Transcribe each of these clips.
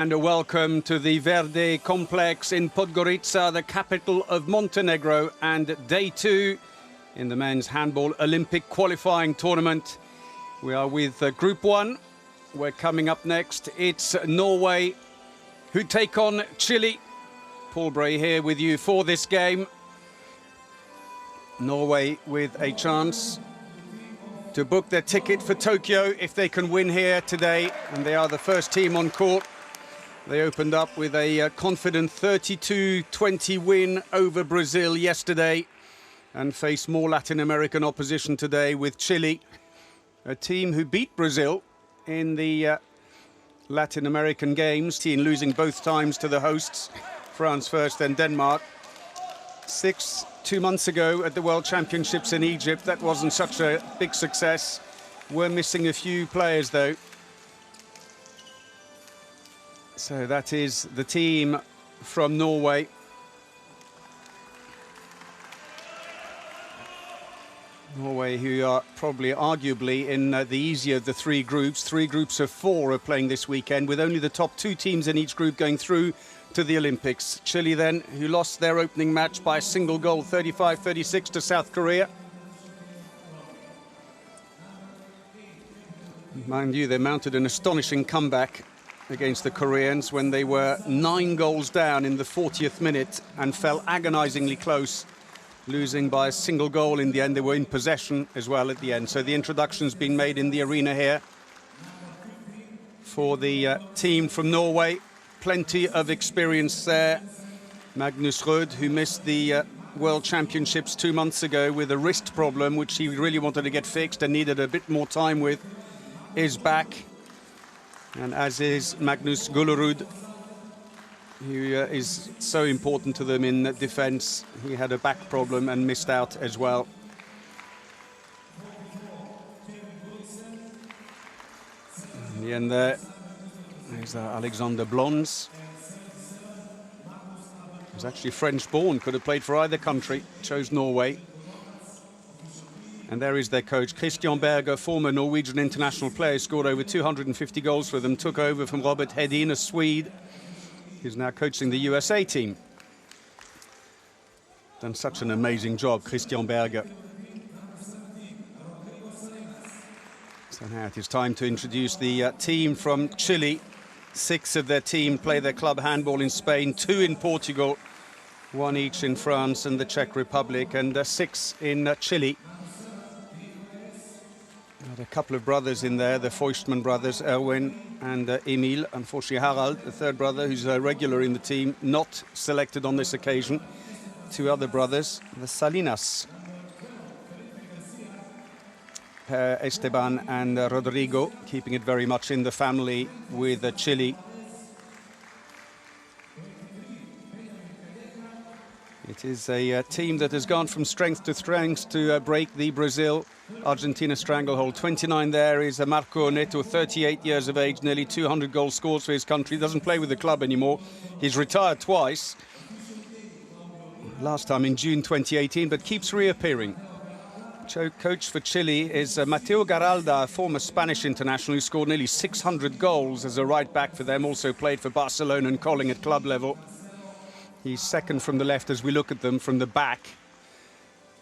And a welcome to the Verde complex in Podgorica, the capital of Montenegro, and day 2 in the men's handball Olympic qualifying tournament. We are with Group 1. We're coming up next. It's Norway who take on Chile. Paul Bray here with you for this game. Norway with a chance to book their ticket for Tokyo if they can win here today, and they are the first team on court. They opened up with a confident 32-20 win over Brazil yesterday and face more Latin American opposition today with Chile, a team who beat Brazil in the Latin American games, team losing both times to the hosts, France first, then Denmark. 2 months ago at the World Championships in Egypt. That wasn't such a big success. We're missing a few players though. So that is the team from Norway. Norway, who are probably arguably in the easier of the 3 groups. 3 groups of 4 are playing this weekend, with only the top 2 teams in each group going through to the Olympics. Chile then, who lost their opening match by a single goal, 35-36 to South Korea. Mind you, they mounted an astonishing comeback against the Koreans when they were 9 goals down in the 40th minute and fell agonizingly close, losing by a single goal in the end. They were in possession as well at the end. So the introduction's been made in the arena here for the team from Norway. Plenty of experience there. Magnus Rød, who missed the World Championships 2 months ago with a wrist problem, which he really wanted to get fixed and needed a bit more time with, is back. And as is Magnus Gullerud, who is so important to them in defence. He had a back problem and missed out as well. In the end there's Alexander Blons. He's actually French-born, could have played for either country, chose Norway. And there is their coach, Christian Berger, former Norwegian international player, scored over 250 goals for them, took over from Robert Hedin, a Swede, who's now coaching the USA team. Done such an amazing job, Christian Berger. So now it is time to introduce the team from Chile. 6 of their team play their club handball in Spain, 2 in Portugal, 1 each in France and the Czech Republic, and 6 in Chile. A couple of brothers in there, the Feustman brothers, Erwin and Emil. Unfortunately, Harald, the 3rd brother, who's a regular in the team, not selected on this occasion. 2 other brothers, the Salinas, Esteban and Rodrigo, keeping it very much in the family with Chile. It is a team that has gone from strength to strength to break the Brazil-Argentina stranglehold. 29 there is Marco Neto, 38 years of age, nearly 200 goal scores for his country. Doesn't play with the club anymore. He's retired twice. Last time in June 2018, but keeps reappearing. Coach for Chile is Mateo Garalda, a former Spanish international who scored nearly 600 goals as a right back for them. Also played for Barcelona and Colling at club level. He's second from the left as we look at them from the back,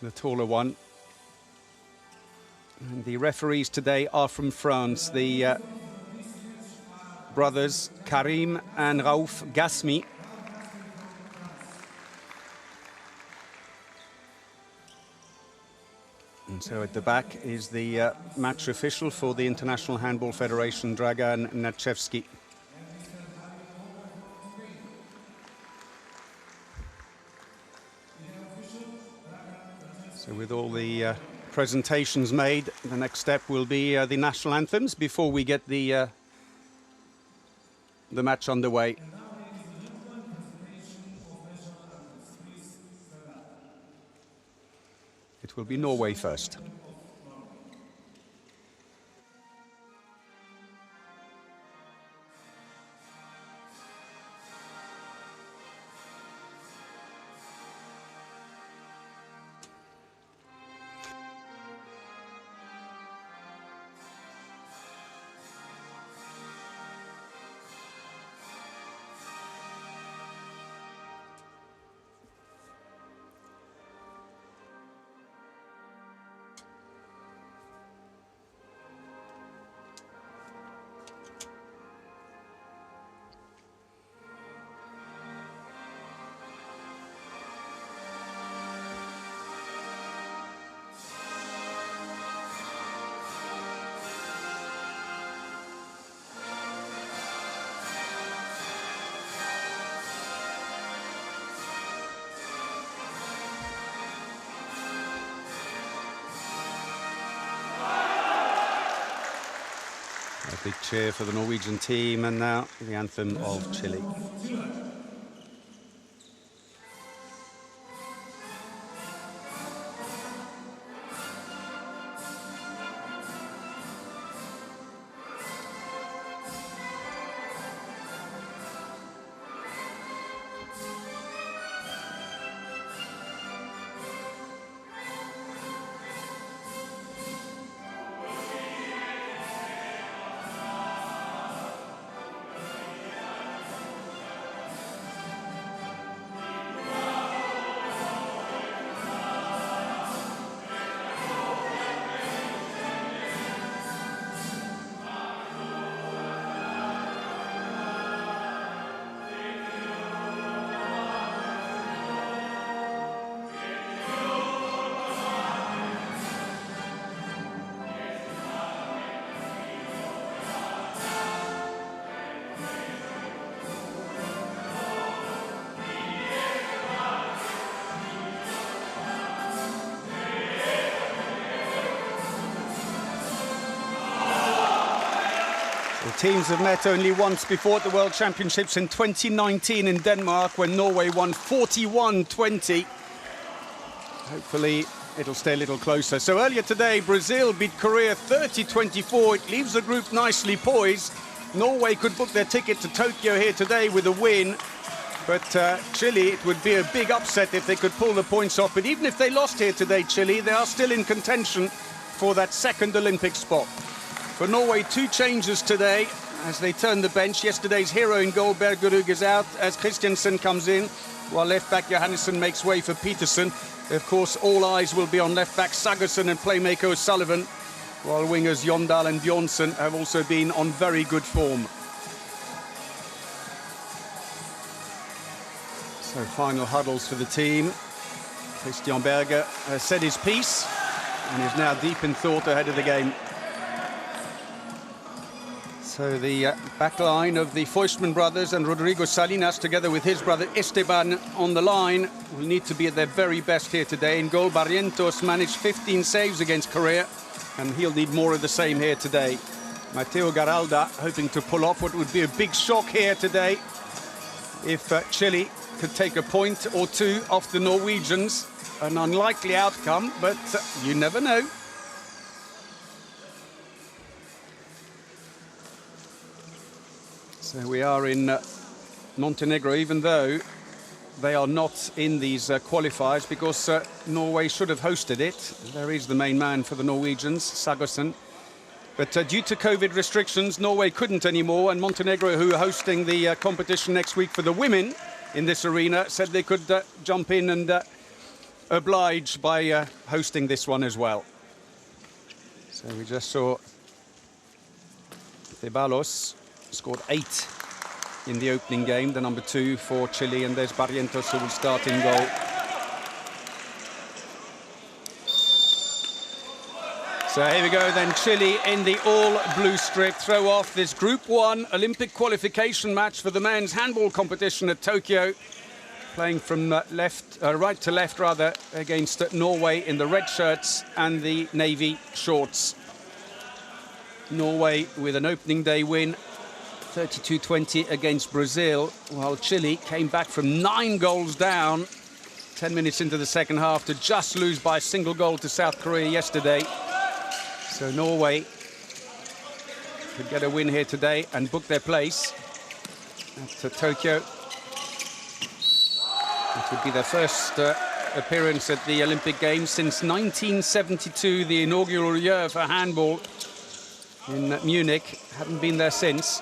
the taller one. And the referees today are from France, the brothers Karim and Raouf Gasmi. And so at the back is the match official for the International Handball Federation, Dragan Nachevski. So with all the presentations made, the next step will be the national anthems before we get the match underway. It will be Norway first. A big cheer for the Norwegian team, and now the anthem of Chile. The teams have met only once before at the World Championships in 2019 in Denmark, when Norway won 41-20. Hopefully it'll stay a little closer. So earlier today, Brazil beat Korea 30-24. It leaves the group nicely poised. Norway could book their ticket to Tokyo here today with a win. But Chile, it would be a big upset if they could pull the points off. But even if they lost here today, Chile, they are still in contention for that second Olympic spot. For Norway, 2 changes today as they turn the bench. Yesterday's hero in goal, Bergerud, is out as Christiansen comes in, while left-back Johannesson makes way for Peterson. Of course, all eyes will be on left-back Sagerson and playmaker O'Sullivan, while wingers Jondal and Bjornsson have also been on very good form. So final huddles for the team. Christian Berger has said his piece and is now deep in thought ahead of the game. So the back line of the Foytman brothers and Rodrigo Salinas, together with his brother Esteban on the line, will need to be at their very best here today. In goal, Barrientos managed 15 saves against Korea, and he'll need more of the same here today. Matteo Garalda hoping to pull off what would be a big shock here today if Chile could take a point or 2 off the Norwegians. An unlikely outcome, but you never know. So we are in Montenegro, even though they are not in these qualifiers, because Norway should have hosted it. There is the main man for the Norwegians, Sagerson. But due to COVID restrictions, Norway couldn't anymore, and Montenegro, who are hosting the competition next week for the women in this arena, said they could jump in and oblige by hosting this one as well. So we just saw Ceballos scored 8 in the opening game, the number 2 for Chile, and there's Barrientos who will start in goal. So here we go then, Chile in the all-blue strip throw off this Group 1 Olympic qualification match for the men's handball competition at Tokyo, playing from right to left rather, against Norway in the red shirts and the navy shorts. Norway with an opening day win, 32-20 against Brazil, while Chile came back from 9 goals down 10 minutes into the second half to just lose by a single goal to South Korea yesterday. So Norway could get a win here today and book their place at Tokyo. It would be their first appearance at the Olympic Games since 1972, the inaugural year for handball in Munich. Haven't been there since.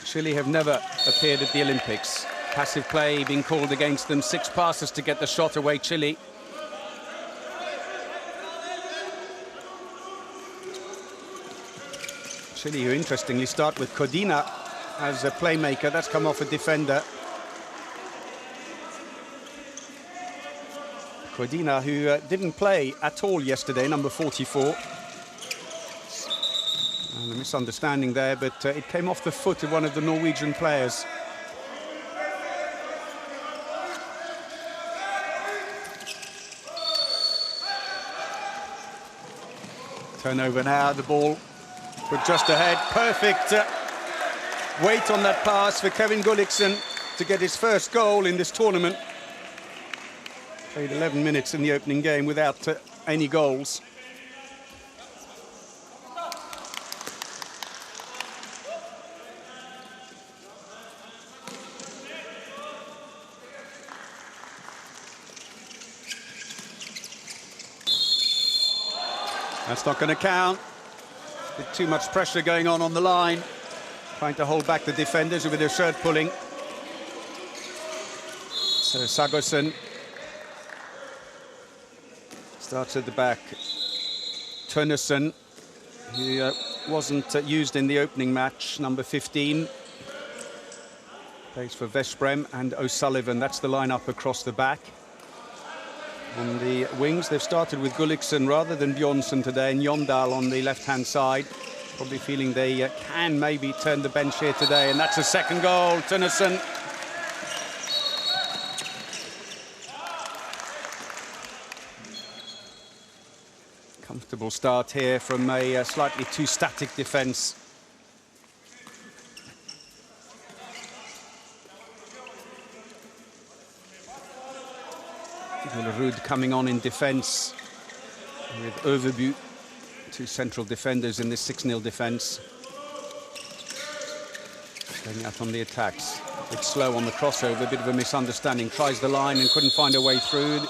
Chile have never appeared at the Olympics. Passive play being called against them. 6 passes to get the shot away, Chile. Chile, who interestingly start with Codina as a playmaker. That's come off a defender. Codina, who didn't play at all yesterday, number 44. And a misunderstanding there, but it came off the foot of one of the Norwegian players. Turnover now, the ball but just ahead. Perfect weight on that pass for Kevin Gulliksen to get his first goal in this tournament. Played 11 minutes in the opening game without any goals. That's not going to count. Bit too much pressure going on the line. Trying to hold back the defenders with their shirt pulling. So Sagosen starts at the back. Tønnesen, who wasn't used in the opening match, number 15. Plays for Veszprem, and O'Sullivan. That's the lineup across the back. On the wings, they've started with Gulliksen rather than Bjornsson today, and Jondal on the left-hand side. Probably feeling they can maybe turn the bench here today, and that's a second goal. Tønnesen. Comfortable start here from a slightly too static defence. Rud coming on in defence with Øverby, two central defenders in this 6-0 defence. Going out on the attacks. A bit slow on the crossover, a bit of a misunderstanding. Tries the line and couldn't find a way through.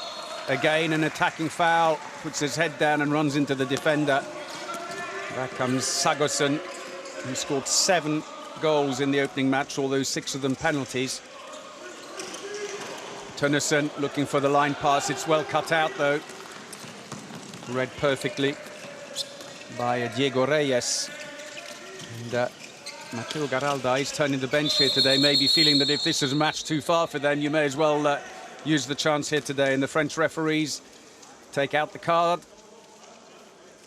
Again, an attacking foul. Puts his head down and runs into the defender. Back comes Sagosen, who scored 7 goals in the opening match, although 6 of them penalties. Tønnesen looking for the line pass. It's well cut out, though. Read perfectly by Diego Reyes. And Matteo Garalda is turning the bench here today, maybe feeling that if this is a match too far for them, you may as well use the chance here today. And the French referees take out the card.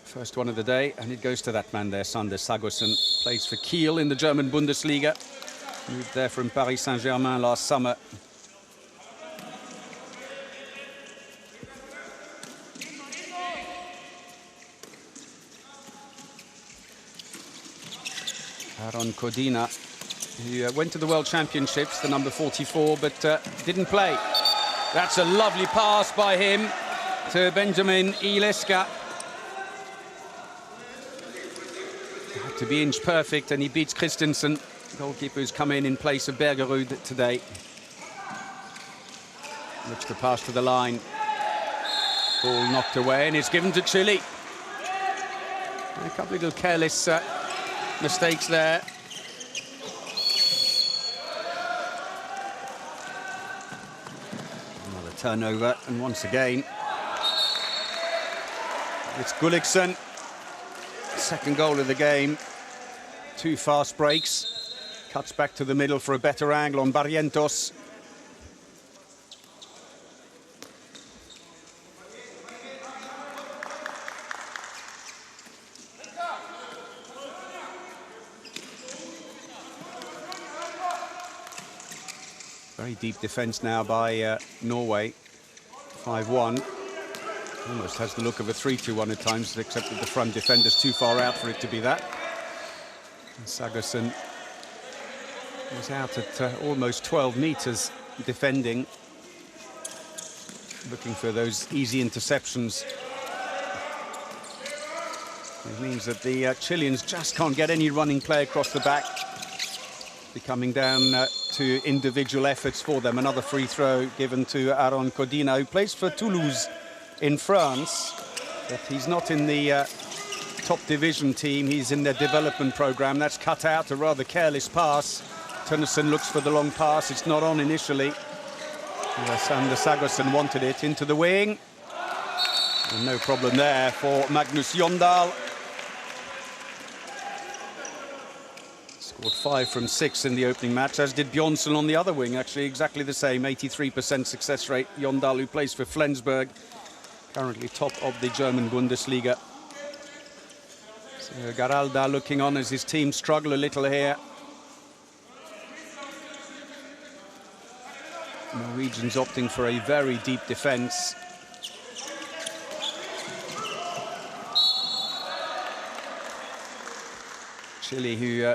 First one of the day, and it goes to that man there, Sander Sagosen. Plays for Kiel in the German Bundesliga. Moved there from Paris Saint-Germain last summer. Aron Codina, who went to the World Championships, the number 44, but didn't play. That's a lovely pass by him to Benjamin Ileska. Had to be inch perfect, and he beats Christensen, goalkeeper who's come in place of Bergerud today. Looks to pass to the line. Ball knocked away, and it's given to Chile. A couple of little careless mistakes there. Another turnover, and once again it's Gulliksen. Second goal of the game. 2 fast breaks. Cuts back to the middle for a better angle on Barrientos. Very deep defence now by Norway. 5-1. Almost has the look of a 3-2-1 at times, except that the front defender's too far out for it to be that. And Sagosen was out at almost 12 metres defending, looking for those easy interceptions. It means that the Chileans just can't get any running play across the back. Coming down to individual efforts for them. Another free throw given to Aron Codina, who plays for Toulouse in France, but he's not in the top division team. He's in their development program. That's cut out, a rather careless pass. Tønnesen looks for the long pass. It's not on initially. Sander Sagosen wanted it into the wing. And no problem there for Magnus Jondal. Scored 5 from 6 in the opening match, as did Bjornsson on the other wing. Actually, exactly the same, 83% success rate. Jondal, who plays for Flensburg, currently top of the German Bundesliga. So Garalda looking on as his team struggle a little here. Norwegians opting for a very deep defence. Chile, who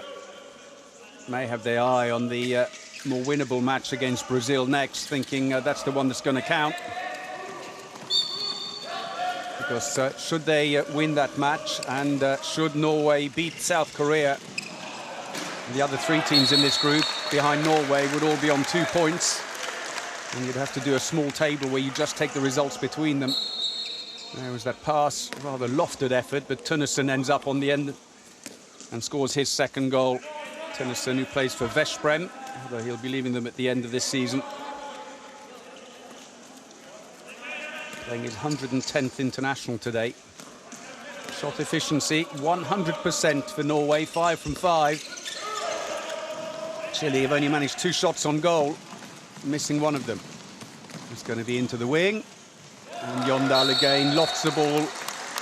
may have their eye on the more winnable match against Brazil next, thinking that's the one that's going to count. Because should they win that match, and should Norway beat South Korea, the other three teams in this group behind Norway would all be on 2 points. And you'd have to do a small table where you just take the results between them. There was that pass, rather lofted effort, but Tønnesen ends up on the end and scores his second goal. Tønnesen, who plays for Veszprem, although he'll be leaving them at the end of this season. Playing his 110th international today. Shot efficiency, 100% for Norway, 5 from 5. Chile have only managed 2 shots on goal, missing one of them. It's going to be into the wing. And Jondal again lofts the ball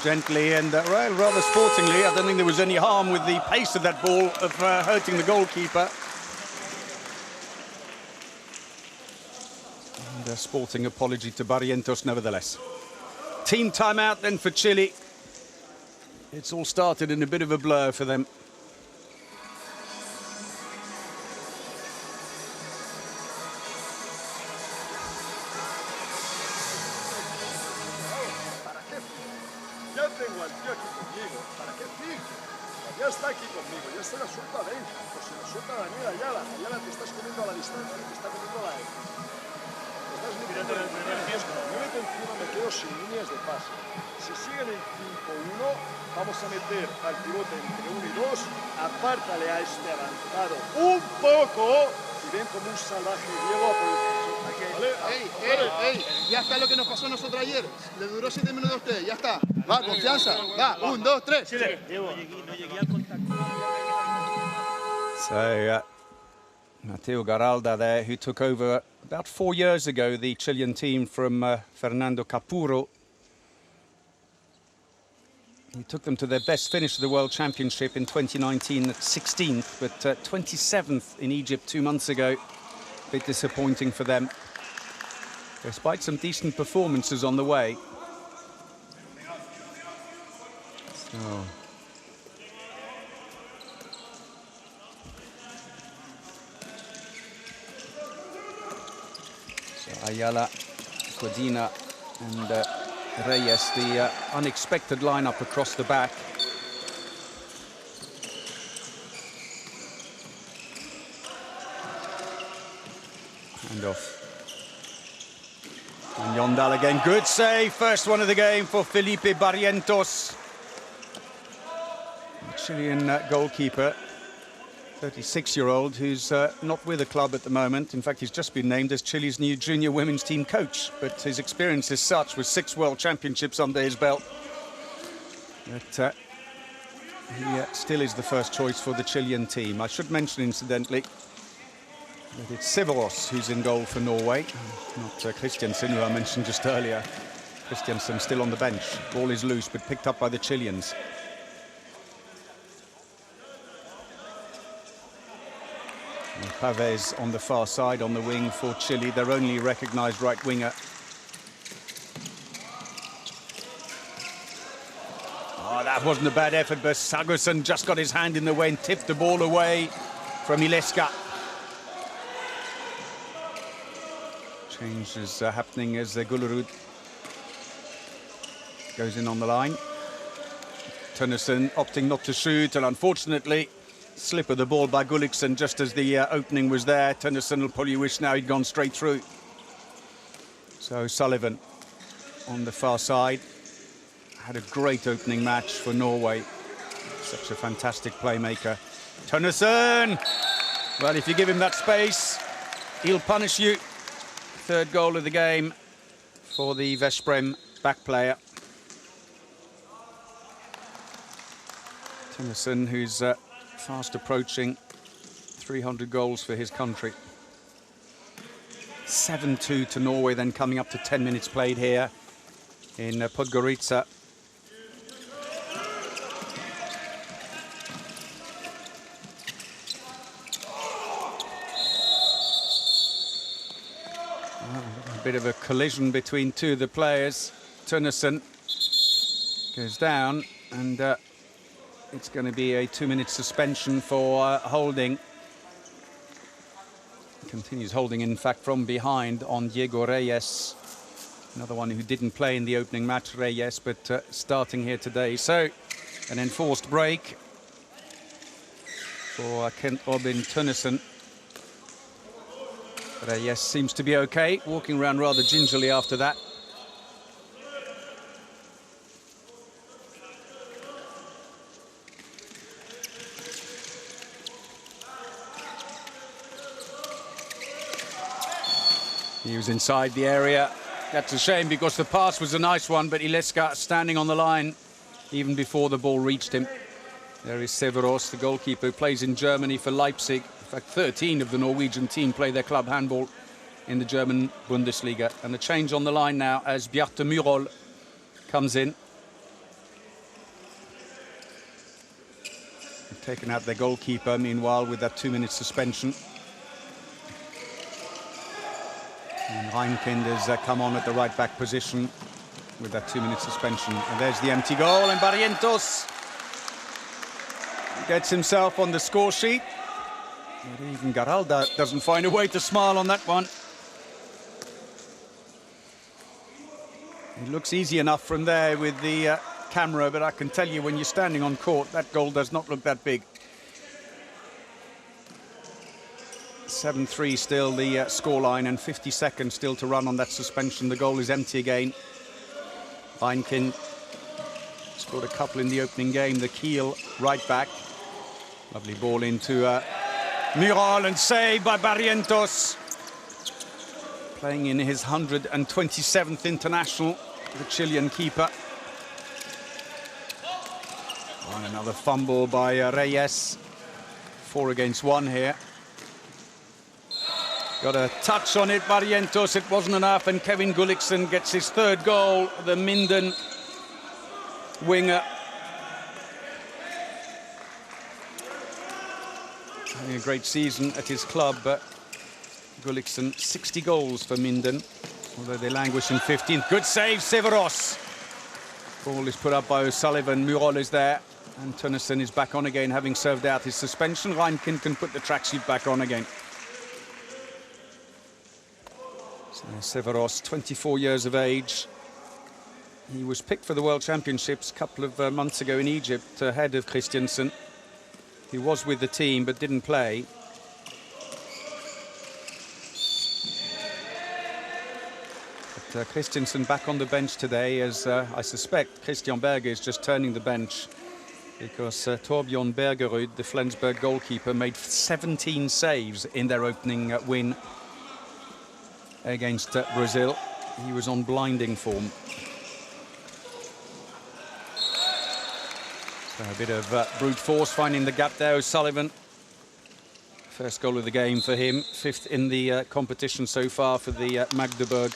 gently and rather sportingly. I don't think there was any harm with the pace of that ball of hurting the goalkeeper. And a sporting apology to Barrientos nevertheless. Team timeout then for Chile. It's all started in a bit of a blur for them. Vamos a meter al pivote entre 1 y 2, apártale a este avanzado un poco y ven como un salvaje Diego ¿vale? ¡Ey! Ya está lo que nos pasó a nosotros ayer. Le duró 7 minutos a ustedes, ya está. Va, confianza. Va, 1, 2, 3. No llegué al contacto. So, Mateo Garalda there, who took over about 4 years ago the Chilean team from Fernando Capurro. He took them to their best finish of the World Championship in 2019 at 16th, but 27th in Egypt 2 months ago. A bit disappointing for them, despite some decent performances on the way. So Ayala, Codina and Reyes, the unexpected lineup across the back. Hand off. And Jondal again, good save, first one of the game for Felipe Barrientos. The Chilean goalkeeper, 36-year-old, who's not with the club at the moment. In fact, he's just been named as Chile's new junior women's team coach. But his experience is such, with 6 World Championships under his belt, that he still is the first choice for the Chilean team. I should mention, incidentally, that it's Severos who's in goal for Norway, not Christiansen, who I mentioned just earlier. Christiansen still on the bench. Ball is loose, but picked up by the Chileans. Pavez on the far side on the wing for Chile, their only recognised right winger. Oh, that wasn't a bad effort, but Sagosen just got his hand in the way and tipped the ball away from Ileska. Change is happening as Gullerud goes in on the line. Tønnesen opting not to shoot, and unfortunately, slip of the ball by Gulliksen just as the opening was there. Tønnesen will probably wish now he'd gone straight through. So Sullivan on the far side had a great opening match for Norway. Such a fantastic playmaker. Tønnesen! Well, if you give him that space, he'll punish you. Third goal of the game for the Veszprem back player. Tønnesen, who's fast approaching 300 goals for his country. 7-2 to Norway, then coming up to 10 minutes played here in Podgorica. A bit of a collision between two of the players. Tønnesen goes down, and it's going to be a 2-minute suspension for holding. Continues holding, in fact, from behind on Diego Reyes. Another one who didn't play in the opening match, Reyes, but starting here today. So, an enforced break for Kent Robin Tønnesen. Reyes seems to be okay, walking around rather gingerly after that. He was inside the area. That's a shame because the pass was a nice one, but Ileska standing on the line even before the ball reached him. There is Severos, the goalkeeper, who plays in Germany for Leipzig. In fact, 13 of the Norwegian team play their club handball in the German Bundesliga. And a change on the line now as Bjarte Myrhol comes in. They've taken out their goalkeeper, meanwhile, with that 2-minute suspension. And Reinkind has come on at the right-back position with that 2-minute suspension. And there's the empty goal, and Barrientos gets himself on the score sheet. But even Garalda doesn't find a way to smile on that one. It looks easy enough from there with the camera, but I can tell you when you're standing on court, that goal does not look that big. 7-3 still the scoreline, and 50 seconds still to run on that suspension. The goal is empty again. Reinkind scored a couple in the opening game. The Kiel right back. Lovely ball into Myrhol, and saved by Barrientos. Playing in his 127th international, the Chilean keeper. And another fumble by Reyes. 4 against 1 here. Got a touch on it, Barrientos. It wasn't enough, and Kevin Gulliksen gets his 3rd goal. The Minden winger. Having a great season at his club, but Gulliksen, 60 goals for Minden, although they languish in 15th. Good save, Severos. Ball is put up by O'Sullivan. Myrhol is there, and Tønnesen is back on again, having served out his suspension. Reinkind can put the tracksuit back on again. Severos, 24 years of age. He was picked for the World Championships a couple of months ago in Egypt, ahead of Christiansen. He was with the team but didn't play. But Christiansen back on the bench today, as I suspect Christian Berger is just turning the bench, because Torbjørn Bergerud, the Flensburg goalkeeper, made 17 saves in their opening win against Brazil. He was on blinding form. So a bit of brute force finding the gap there. O'Sullivan, first goal of the game for him, 5th in the competition so far for the Magdeburg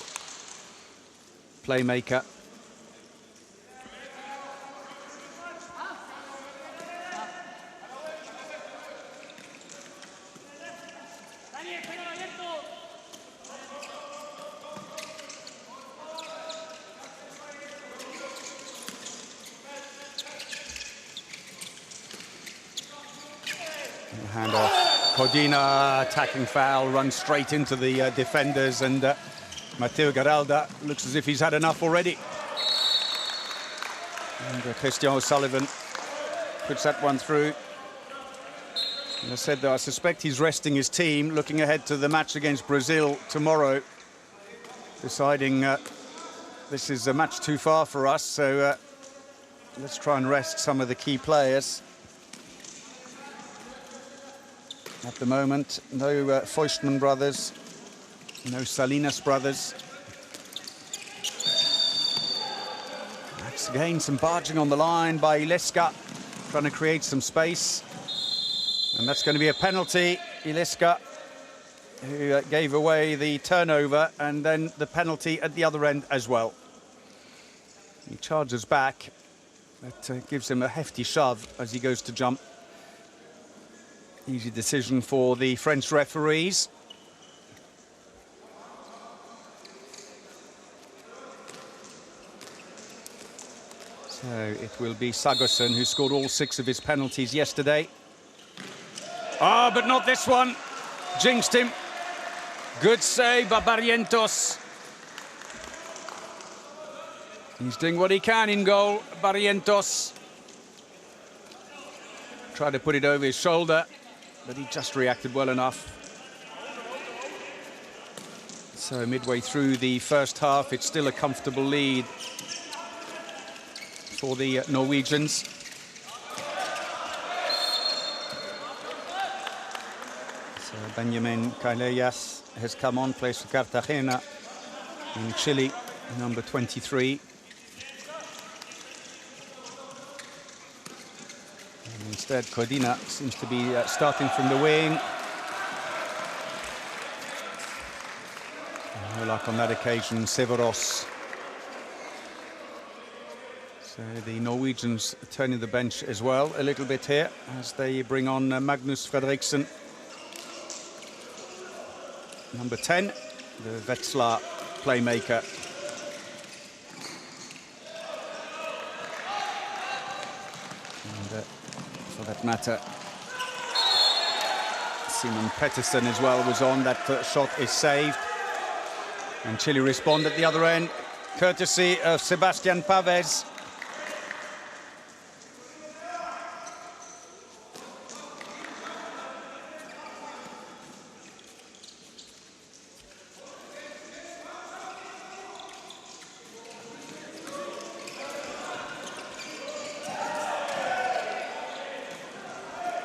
playmaker. Hand off. Codina, attacking foul, runs straight into the defenders, and Matteo Garalda looks as if he's had enough already. And Christian O'Sullivan puts that one through. As I said, though, I suspect he's resting his team, looking ahead to the match against Brazil tomorrow, deciding this is a match too far for us, so let's try and rest some of the key players. At the moment, no Feustman brothers, no Salinas brothers. That's again some barging on the line by Ileska, trying to create some space. And that's going to be a penalty. Ileska, who gave away the turnover, and then the penalty at the other end as well. He charges back. That gives him a hefty shove as he goes to jump. Easy decision for the French referees. So it will be Sagosen, who scored all 6 of his penalties yesterday. Ah, but not this one. Jinxed him. Good save by Barrientos. He's doing what he can in goal, Barrientos. Tried to put it over his shoulder, but he just reacted well enough. So midway through the first half, it's still a comfortable lead for the Norwegians. So Benjamin Calellas has come on, plays for Cartagena in Chile, number 23. And instead, Codina seems to be starting from the wing. No luck on that occasion, Severos. So the Norwegians turning the bench as well a little bit here as they bring on Magnus Fredriksen. Number 10, the Wetzlar playmaker. And for that matter, Simon Pettersson as well was on. That shot is saved. And Chile respond at the other end, courtesy of Sebastian Pavez.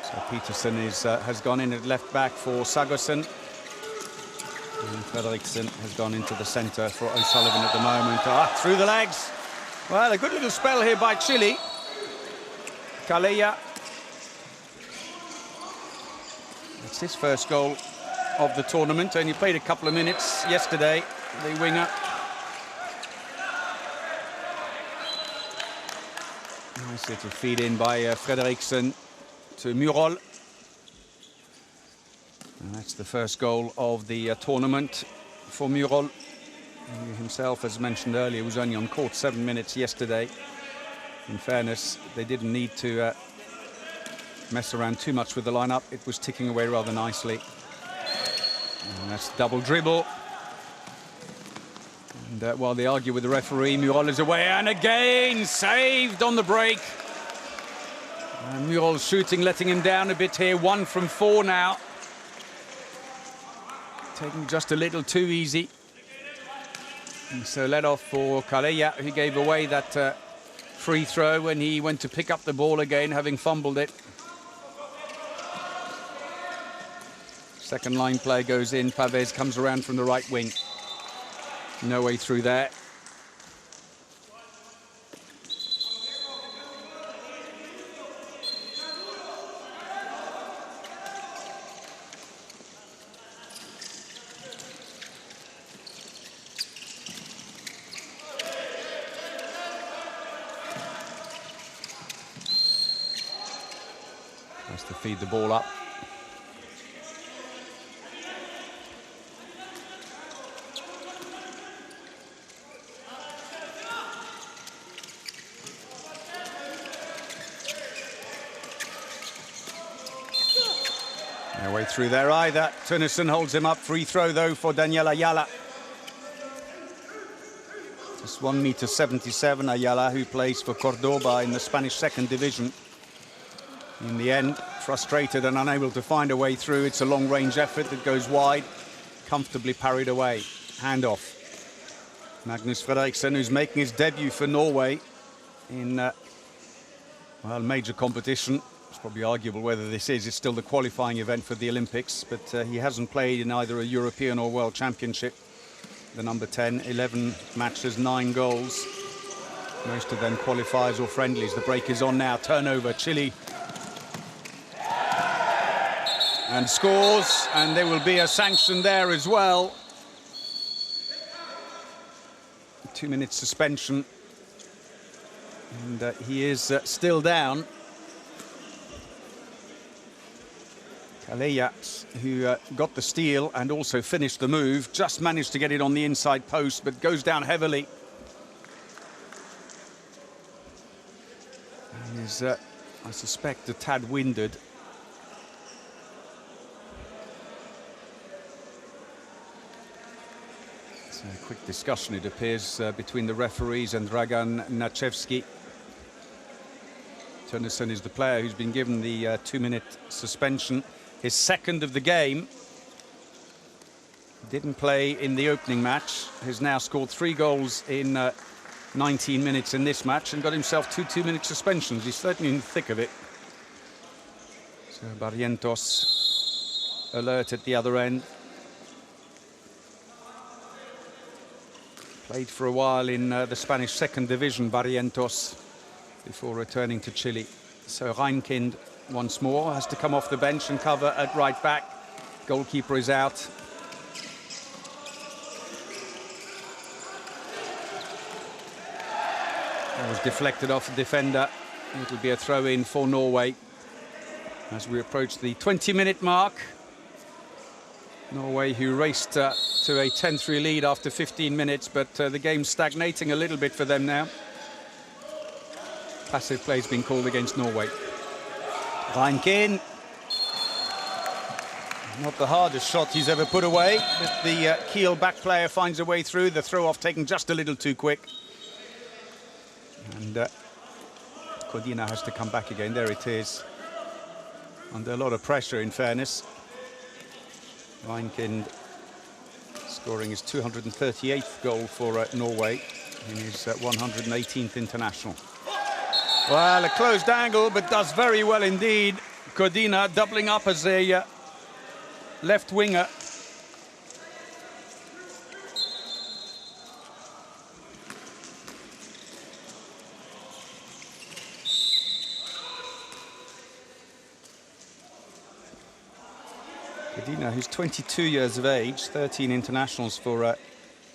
So Peterson has gone in at left back for Sagosen. And Fredriksen has gone into the centre for O'Sullivan at the moment. Ah, through the legs. Well, a good little spell here by Chile. Calella. It's his first goal of the tournament. Only played a couple of minutes yesterday, the winger. Nice little feed in by Fredriksen to Murol. And that's the first goal of the tournament for Murol. He himself, as mentioned earlier, was only on court 7 minutes yesterday. In fairness, they didn't need to mess around too much with the lineup. It was ticking away rather nicely. And that's double dribble. And while they argue with the referee, Murol is away, and again saved on the break. And Murol shooting, letting him down a bit here. 1 from 4 now. Taking just a little too easy. And so let off for Calella, who gave away that free throw when he went to pick up the ball again, having fumbled it. Second line play goes in. Pavez comes around from the right wing. No way through there. Has to feed the ball up. No way through there either. Tunnison holds him up. Free throw though for Daniel Ayala. Just 1.77 meter Ayala, who plays for Cordoba in the Spanish second division. In the end, frustrated and unable to find a way through. It's a long-range effort that goes wide, comfortably parried away. Handoff. Magnus Fredriksen, who's making his debut for Norway in, well, major competition. It's probably arguable whether this is. It's still the qualifying event for the Olympics, but he hasn't played in either a European or World Championship. The number 10, 11 matches, 9 goals. Most of them qualifiers or friendlies. The break is on now. Turnover, Chile. And scores, and there will be a sanction there as well. 2-minute suspension. And he is still down. Calella, who got the steal and also finished the move, just managed to get it on the inside post, but goes down heavily. He's, I suspect, a tad winded. So a quick discussion, it appears, between the referees and Dragan Nachevski. Tønnesen is the player who's been given the 2-minute suspension, his second of the game. Didn't play in the opening match, has now scored 3 goals in 19 minutes in this match and got himself 2 2-minute suspensions. He's certainly in the thick of it. So Barrientos alert at the other end. Played for a while in the Spanish second division, Barrientos, before returning to Chile. So Reinkind once more has to come off the bench and cover at right back. Goalkeeper is out. That was deflected off the defender. It'll be a throw-in for Norway as we approach the 20-minute mark. Norway, who raced to a 10-3 lead after 15 minutes, but the game's stagnating a little bit for them now. Passive play's been called against Norway. Reinkind. Not the hardest shot he's ever put away, but the Kiel back player finds a way through. The throw-off taken just a little too quick. And Codina has to come back again. There it is. Under a lot of pressure, in fairness. Reinkind scoring his 238th goal for Norway in his 118th international. Well, a closed angle, but does very well indeed. Codina doubling up as a left winger. Codina, who's 22 years of age, 13 internationals for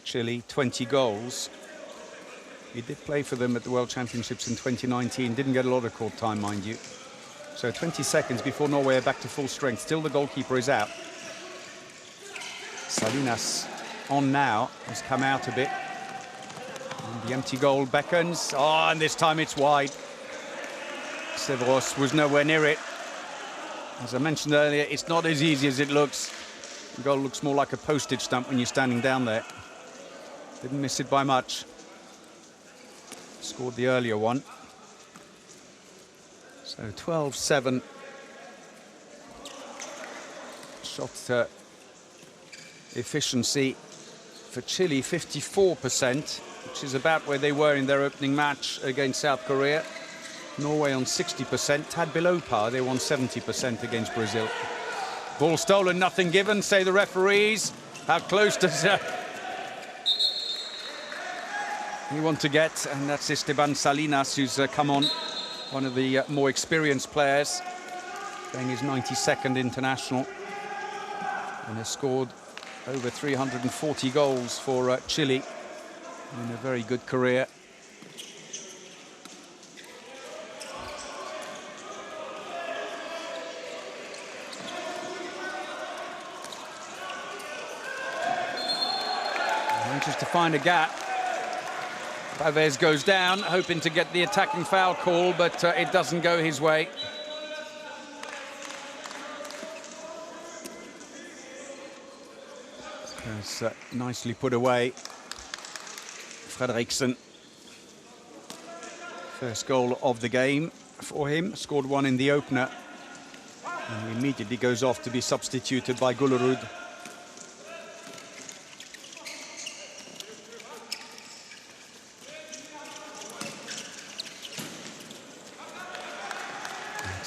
Chile, 20 goals. He did play for them at the World Championships in 2019, didn't get a lot of court time, mind you. So 20 seconds before Norway are back to full strength. Still the goalkeeper is out. Salinas on now, has come out a bit. And the empty goal beckons. Oh, and this time it's wide. Severos was nowhere near it. As I mentioned earlier, it's not as easy as it looks. The goal looks more like a postage stamp when you're standing down there. Didn't miss it by much. Scored the earlier one. So 12-7. Shot efficiency for Chile, 54%, which is about where they were in their opening match against South Korea. Norway on 60%, tad below par. They won 70% against Brazil. Ball stolen, nothing given, say the referees. How close does he want to get? And that's Esteban Salinas, who's come on, one of the more experienced players, playing his 92nd international, and has scored over 340 goals for Chile in a very good career. Just to find a gap. Pavez goes down, hoping to get the attacking foul call, but it doesn't go his way. That's nicely put away. Fredriksen. First goal of the game for him. Scored one in the opener. And he immediately goes off to be substituted by Gullerud.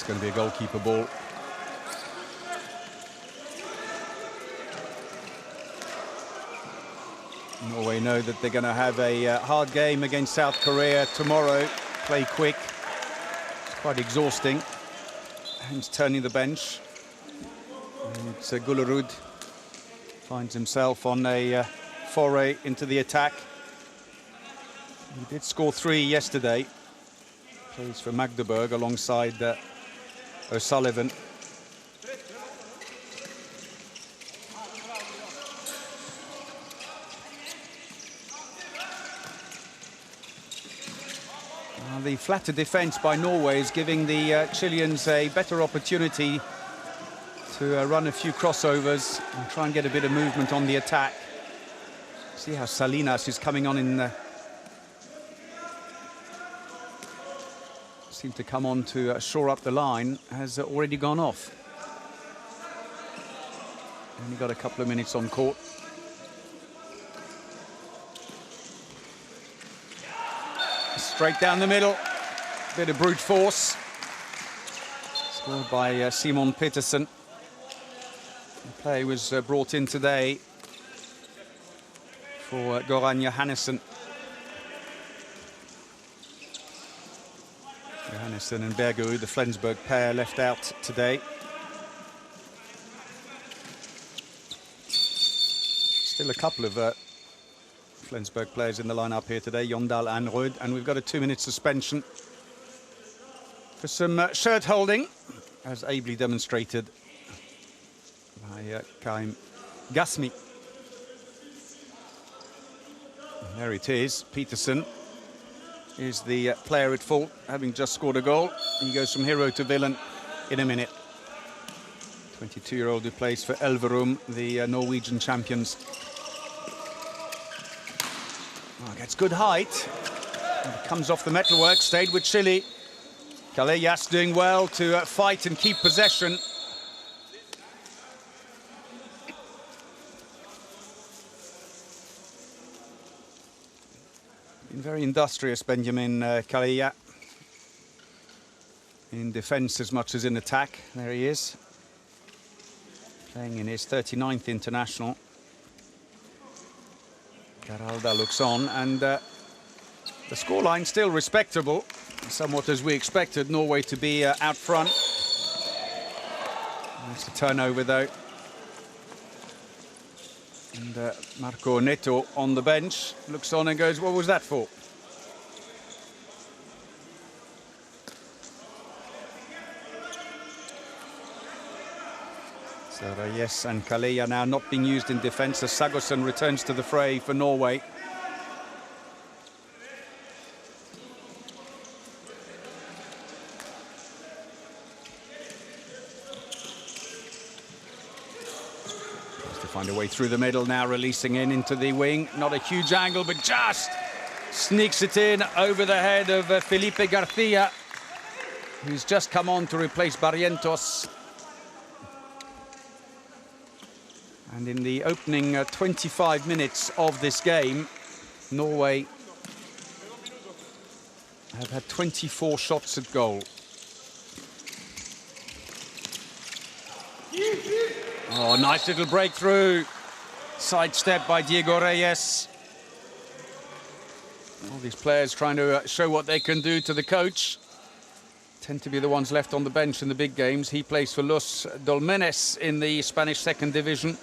Going to be a goalkeeper ball. Norway know that they're going to have a hard game against South Korea tomorrow. Play quick. It's quite exhausting. He's turning the bench. And Gullerud finds himself on a foray into the attack. He did score 3 yesterday. Plays for Magdeburg alongside O'Sullivan. The flatter defence by Norway is giving the Chileans a better opportunity to run a few crossovers and try and get a bit of movement on the attack. See how Salinas is coming on in... seemed to come on to shore up the line, has already gone off. Only got a couple of minutes on court. Straight down the middle, bit of brute force. Scored by Simon Petersen. The play was brought in today for Goran Johannesson. Johannesson and Bergerud, the Flensburg pair, left out today. Still a couple of Flensburg players in the lineup here today, Jondal and Rød, and we've got a 2-minute suspension for some shirt holding, as ably demonstrated by Kaim Gasmi. And there it is. Petersen is the player at fault, having just scored a goal. He goes from hero to villain in a minute. 22-year-old who plays for Elverum, the Norwegian champions. Oh, gets good height. And comes off the metalwork, stayed with Chile. Calellas doing well to fight and keep possession. Been very industrious, Benjamin Calellas. In defence as much as in attack. There he is. Playing in his 39th international. Garalda looks on, and the scoreline still respectable, somewhat as we expected Norway to be out front. It's a turnover though. And Marco Neto on the bench looks on and goes, what was that for? So Reyes and Calellas now not being used in defence as Sagosen returns to the fray for Norway. Has to find a way through the middle now, releasing in into the wing. Not a huge angle, but just sneaks it in over the head of Felipe Garcia, who's just come on to replace Barrientos. And in the opening 25 minutes of this game, Norway have had 24 shots at goal. Oh, nice little breakthrough. Sidestep by Diego Reyes. All these players trying to show what they can do to the coach. Tend to be the ones left on the bench in the big games. He plays for Los Dolmenes in the Spanish second division.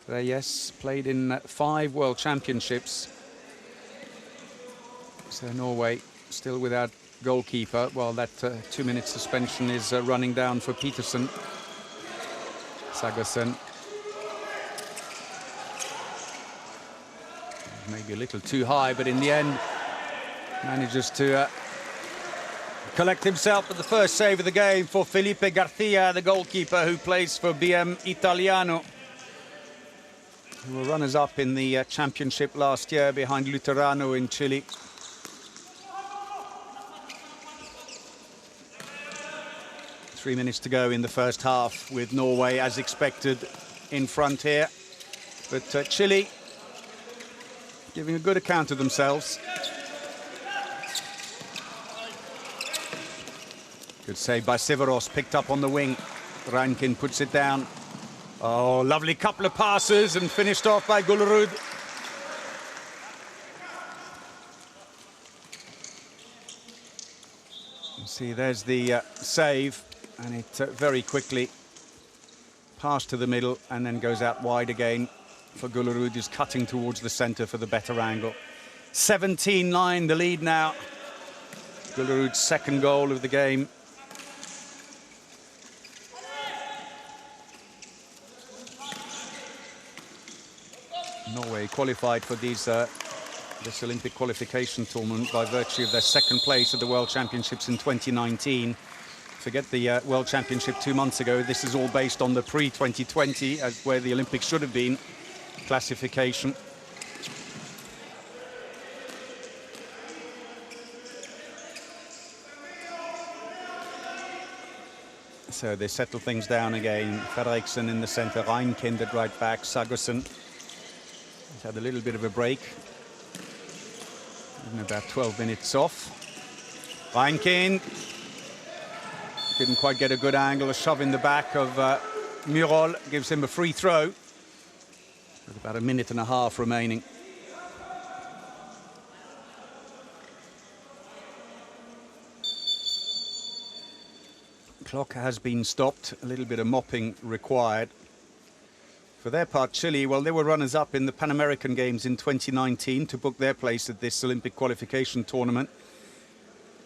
Reyes played in 5 World Championships. So Norway still without goalkeeper, while that 2-minute suspension is running down for Petersen. Sagosen. Maybe a little too high, but in the end manages to collect himself at the first save of the game for Felipe Garcia, the goalkeeper who plays for BM Italiano, who were runners-up in the championship last year behind Luterano in Chile. Three minutes to go in the first half, with Norway, as expected, in front here. But Chile giving a good account of themselves. Good save by Siveros, picked up on the wing. Rankin puts it down. Oh, lovely couple of passes and finished off by Gullerud. You see, there's the save, and it very quickly passed to the middle and then goes out wide again for Gullerud, who's cutting towards the centre for the better angle. 17-9 the lead now. Gullerud's second goal of the game. Norway qualified for these this Olympic qualification tournament by virtue of their second place at the World Championships in 2019. Forget the World Championship 2 months ago. This is all based on the pre-2020, as where the Olympics should have been, classification. So they settle things down again. Fredriksson in the center, Reinkind at right back, Sagosen. He's had a little bit of a break. Even about 12 minutes off. Reinkind didn't quite get a good angle. A shove in the back of Murol gives him a free throw. With about a minute and a half remaining. Clock has been stopped, a little bit of mopping required. For their part, Chile, well, they were runners-up in the Pan American Games in 2019 to book their place at this Olympic qualification tournament.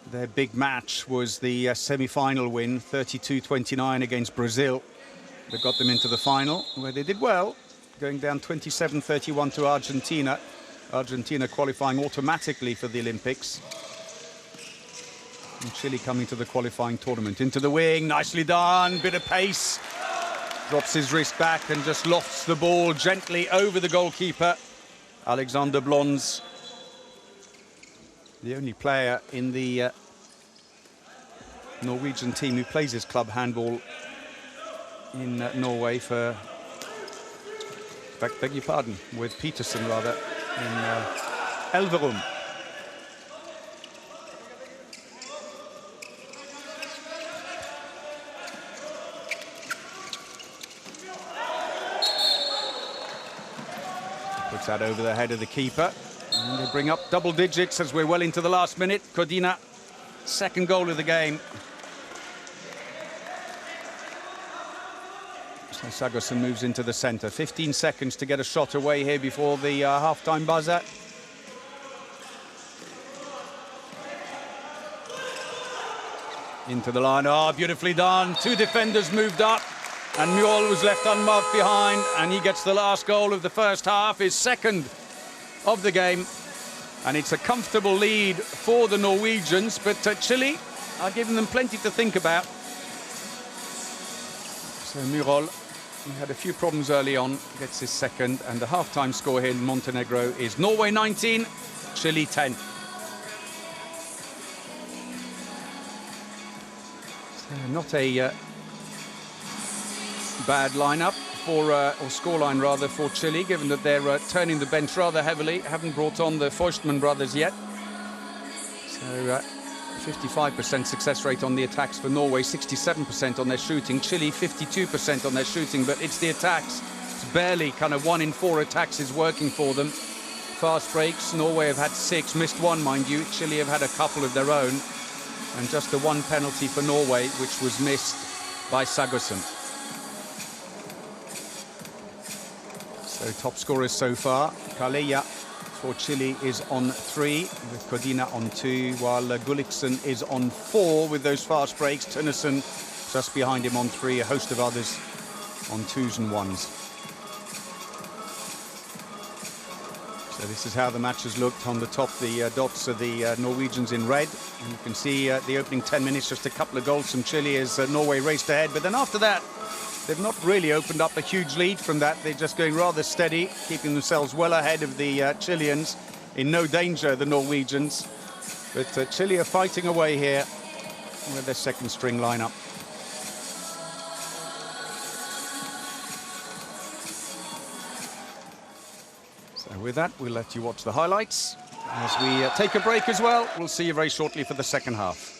Their big match was the semi-final win, 32-29 against Brazil. That got them into the final, where they did well, going down 27-31 to Argentina. Argentina qualifying automatically for the Olympics. And Chile coming to the qualifying tournament. Into the wing, nicely done, bit of pace. Drops his wrist back and just lofts the ball gently over the goalkeeper. Alexander Blons, the only player in the Norwegian team who plays his club handball in Norway for, beg your pardon, with Peterson rather, in Elverum. Puts that over the head of the keeper. And they bring up double digits as we're well into the last minute. Codina, second goal of the game. So Sagosen moves into the center. 15 seconds to get a shot away here before the half-time buzzer. Into the line. Oh, beautifully done. Two defenders moved up. And Mjol was left unmarked behind, and he gets the last goal of the first half, his second of the game. And it's a comfortable lead for the Norwegians, but Chile are giving them plenty to think about. So Murol, he had a few problems early on, gets his second, and the half-time score here in Montenegro is Norway 19, Chile 10. So not a bad lineup for, or scoreline rather, for Chile, given that they're turning the bench rather heavily. Haven't brought on the Feustman brothers yet. So 55% success rate on the attacks for Norway, 67% on their shooting. Chile, 52% on their shooting, but it's the attacks. It's barely kind of 1 in 4 attacks is working for them. Fast breaks, Norway have had 6, missed 1, mind you. Chile have had a couple of their own. And just the 1 penalty for Norway, which was missed by Sagosen. So top scorers so far, Kaleya for Chile is on 3, with Codina on 2, while Gulliksen is on 4 with those fast breaks. Tønnesen just behind him on 3, a host of others on 2s and 1s. So this is how the match has looked. On the top, the dots are the Norwegians in red. And you can see the opening 10 minutes, just a couple of goals from Chile as Norway raced ahead. But then after that, they've not really opened up a huge lead from that. They're just going rather steady, keeping themselves well ahead of the Chileans. In no danger, the Norwegians. But Chile are fighting away here with their second string lineup. So with that, we'll let you watch the highlights. As we take a break as well, we'll see you very shortly for the second half.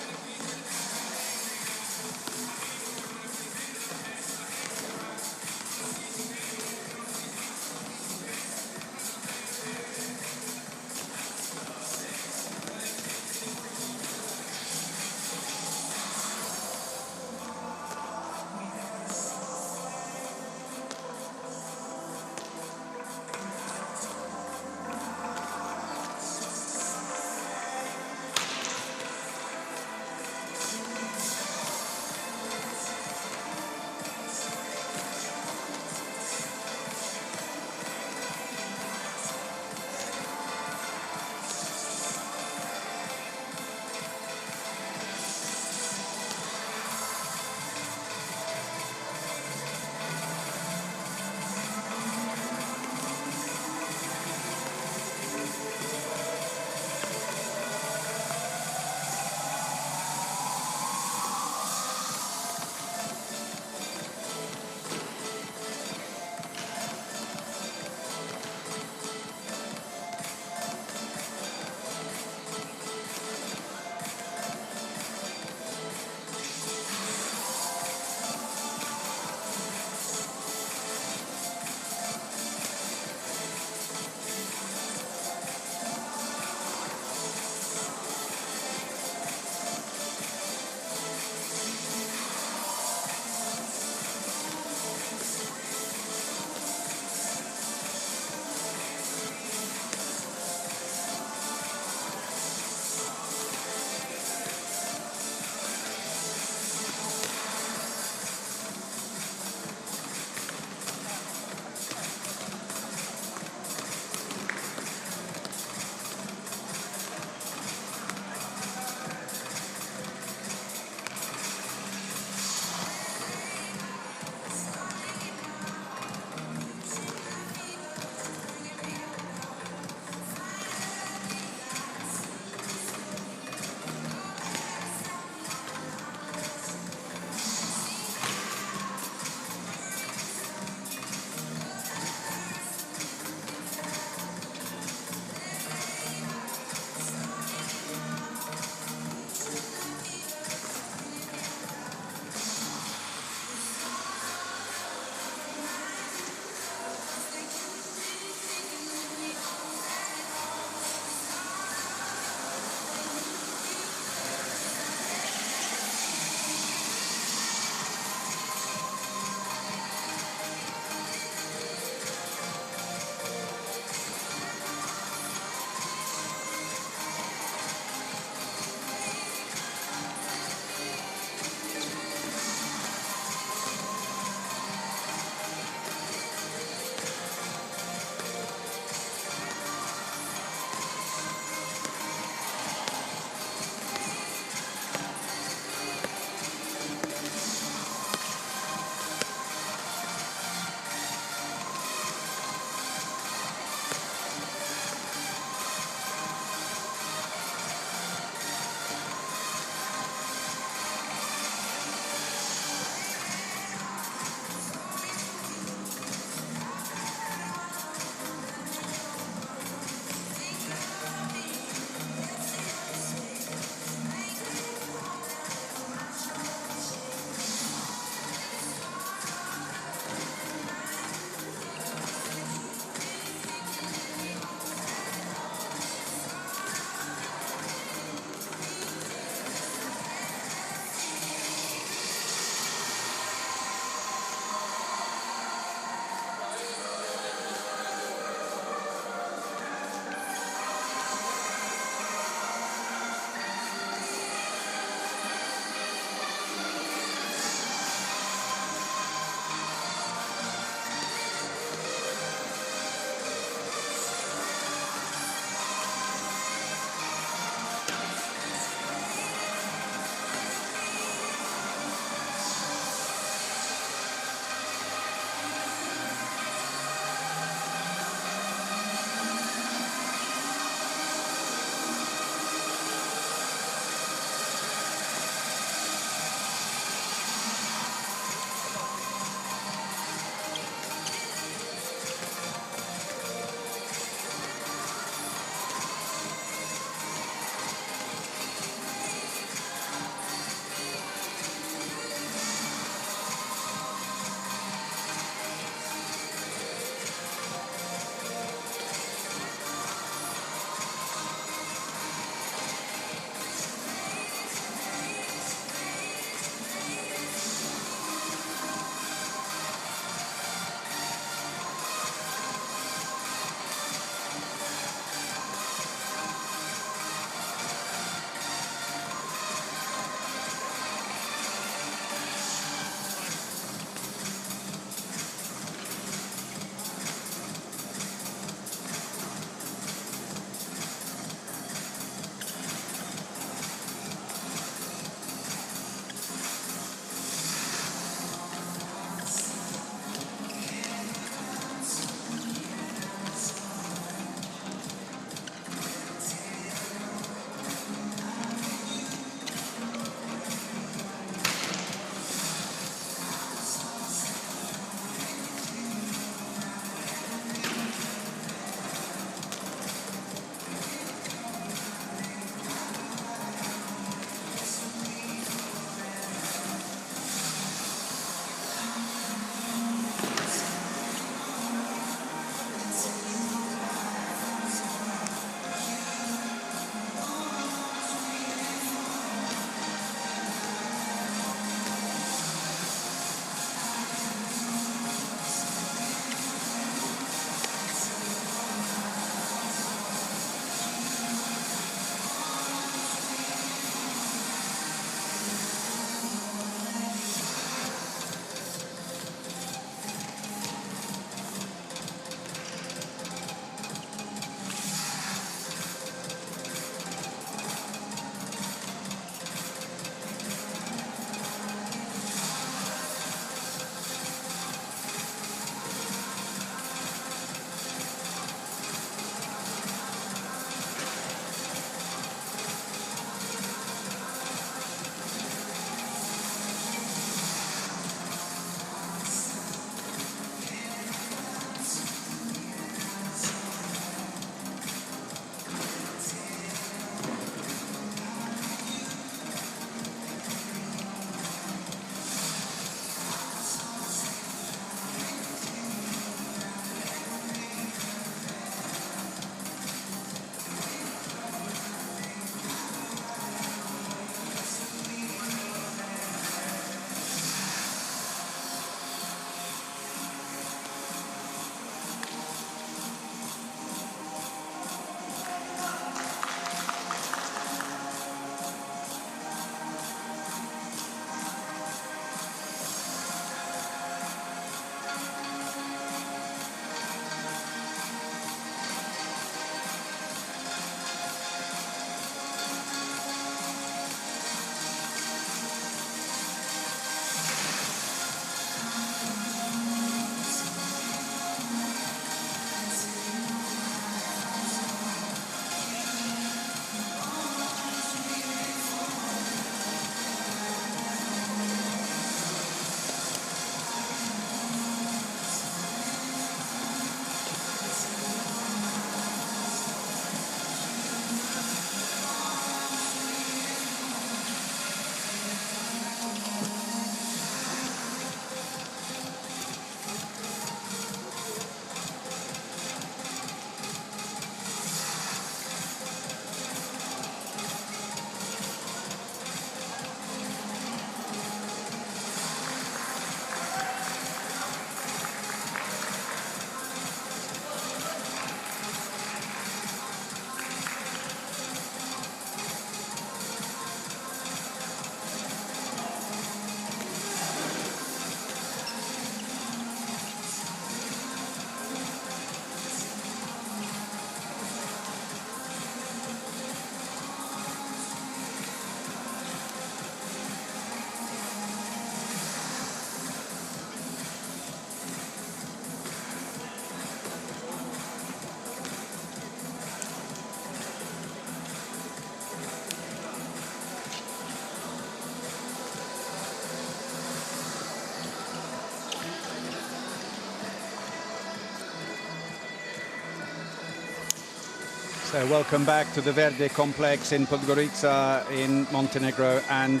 So welcome back to the Verde complex in Podgorica in Montenegro, and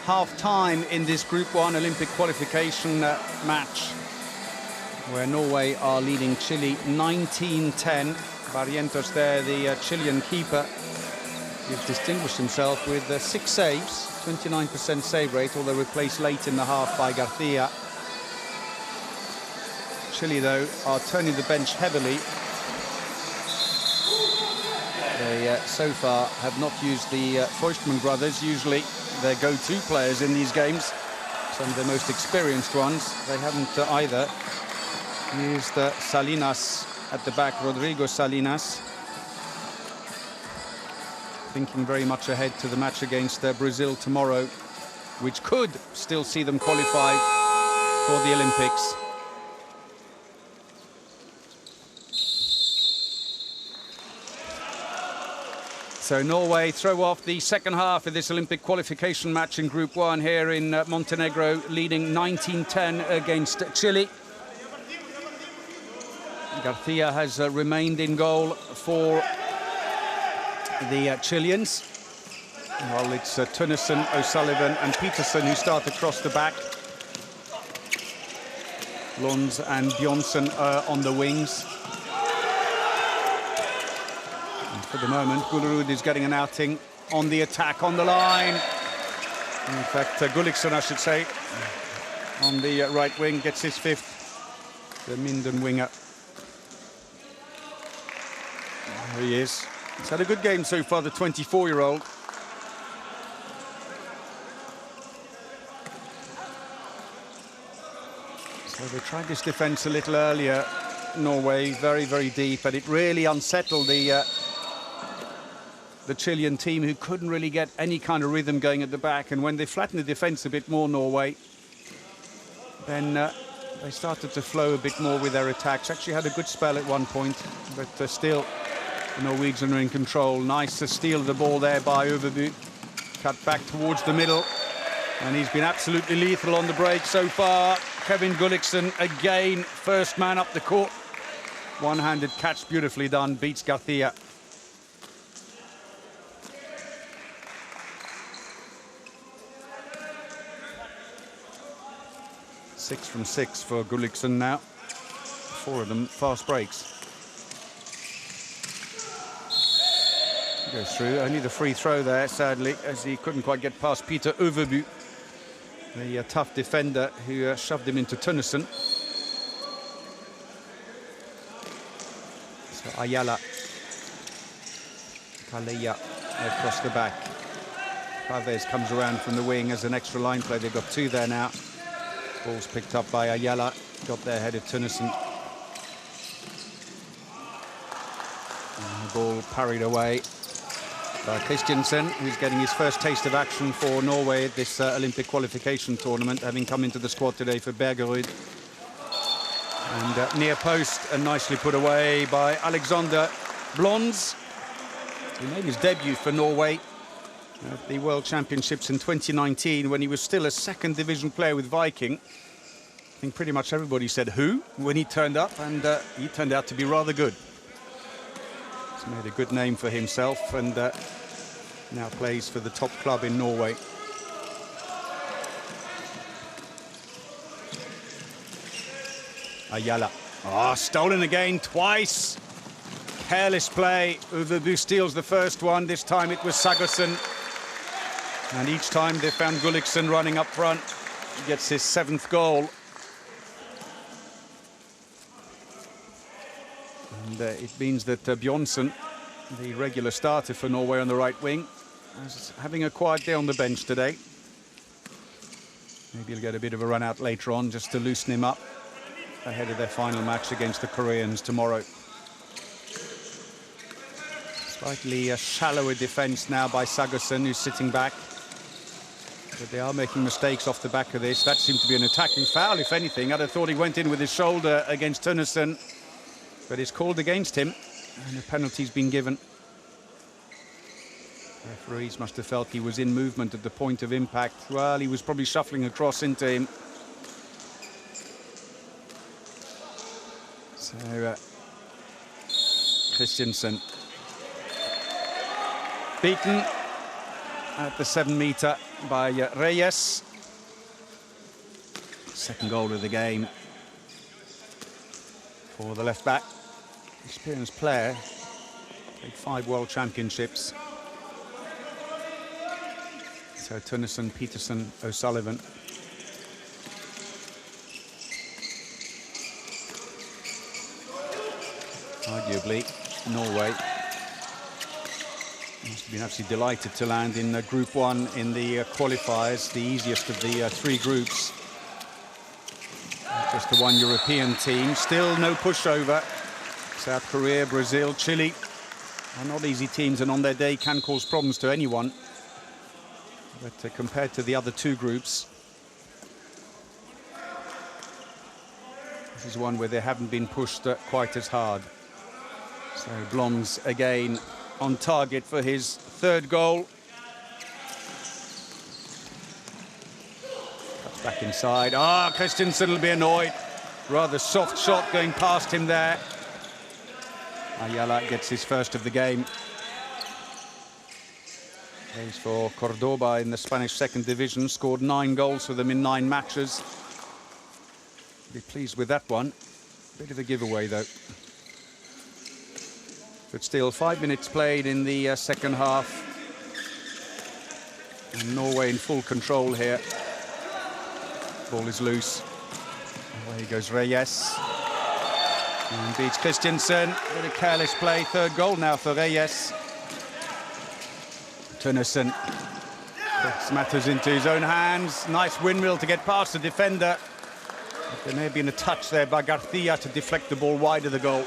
half-time in this Group 1 Olympic qualification match, where Norway are leading Chile 19-10. Barrientos there, the Chilean keeper, has distinguished himself with 6 saves, 29% save rate, although replaced late in the half by Garcia. Chile, though, are turning the bench heavily. They so far have not used the Feuchtmann brothers, usually their go-to players in these games, some of the most experienced ones. They haven't either used Salinas at the back, Rodrigo Salinas, thinking very much ahead to the match against Brazil tomorrow, which could still see them qualify for the Olympics. So Norway throw off the second half of this Olympic qualification match in Group 1 here in Montenegro, leading 19-10 against Chile. Garcia has remained in goal for the Chileans. Well, it's Tunnison, O'Sullivan and Peterson who start across the back. Lons and Bjornsson on the wings. And for the moment, Gullerud is getting an outing on the attack, on the line. In fact, Gulliksson, I should say, on the right wing, gets his 5th. The Minden winger. There he is. He's had a good game so far, the 24-year-old. So they tried this defence a little earlier, Norway, very, very deep, and it really unsettled the Chilean team, who couldn't really get any kind of rhythm going at the back. And when they flattened the defence a bit more, Norway, then they started to flow a bit more with their attacks. Actually had a good spell at one point, but still the Norwegians are in control. Nice to steal the ball there by Øvrebø. Cut back towards the middle, and he's been absolutely lethal on the break so far. Kevin Gulliksson again, first man up the court. One-handed catch, beautifully done, beats Garcia. Six from 6 for Gulliksson now. 4 of them fast breaks. Goes through, only the free throw there, sadly, as he couldn't quite get past Peter Øvrebø, the tough defender who shoved him into Tunnison. So Ayala, Kaleya across the back. Chavez comes around from the wing as an extra line play. They've got 2 there now. Ball's picked up by Ayala, got there ahead of Tunnison. And the ball parried away by Christiansen, who's getting his first taste of action for Norway at this Olympic qualification tournament, having come into the squad today for Bergerud. And near post, and nicely put away by Alexander Blons. He made his debut for Norway at the World Championships in 2019, when he was still a second division player with Viking. I think pretty much everybody said who when he turned up, and he turned out to be rather good. He's made a good name for himself, and now plays for the top club in Norway. Ayala. Stolen again twice. Careless play. Øvrebø steals the first one. This time it was Sagosen. And each time they found Gulliksson running up front. He gets his 7th goal. And it means that Bjornsson, the regular starter for Norway on the right wing, is having a quiet day on the bench today. Maybe he'll get a bit of a run out later on just to loosen him up ahead of their final match against the Koreans tomorrow. Slightly shallower defence now by Sagosen, who's sitting back. But they are making mistakes off the back of this. That seemed to be an attacking foul, if anything. I'd have thought he went in with his shoulder against Tunnison, but it's called against him, and a penalty's been given. Referees must have felt he was in movement at the point of impact. Well, he was probably shuffling across into him. So, Christiansen beaten at the 7-meter by Reyes. Second goal of the game for the left-back. Experienced player, played 5 World Championships. So Tunnison, Peterson, O'Sullivan. Arguably, Norway must have been absolutely delighted to land in Group 1 in the qualifiers, the easiest of the 3 groups. Just the one European team. Still no pushover. South Korea, Brazil, Chile are not easy teams, and on their day can cause problems to anyone. But compared to the other 2 groups, this is one where they haven't been pushed quite as hard. So Bloms again on target for his 3rd goal. Cuts back inside. Christensen will be annoyed. Rather soft shot going past him there. Ayala gets his 1st of the game. Plays for Cordoba in the Spanish 2nd division. Scored 9 goals for them in 9 matches. Be pleased with that one. Bit of a giveaway though. But still, 5 minutes played in the 2nd half. And Norway in full control here. Ball is loose. Away goes Reyes. And beats Christensen. Bit of careless play. 3rd goal now for Reyes. Tunnison puts matters into his own hands. Nice windmill to get past the defender. But there may have been a touch there by Garcia to deflect the ball wide of the goal.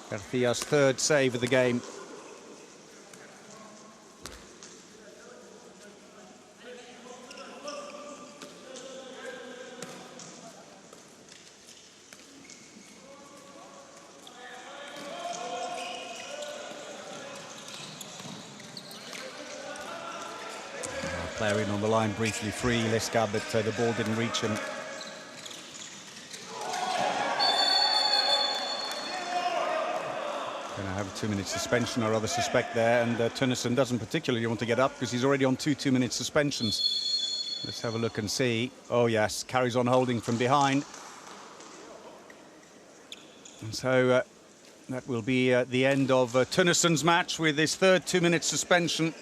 Garcia's 3rd save of the game. Player in on the line briefly free, Leska, but the ball didn't reach him. Going to have a 2-minute suspension, I rather suspect there, and Tunnison doesn't particularly want to get up because he's already on 2 2-minute suspensions. Let's have a look and see. Oh yes, carries on holding from behind. And so that will be the end of Tunnison's match with his 3rd 2-minute suspension.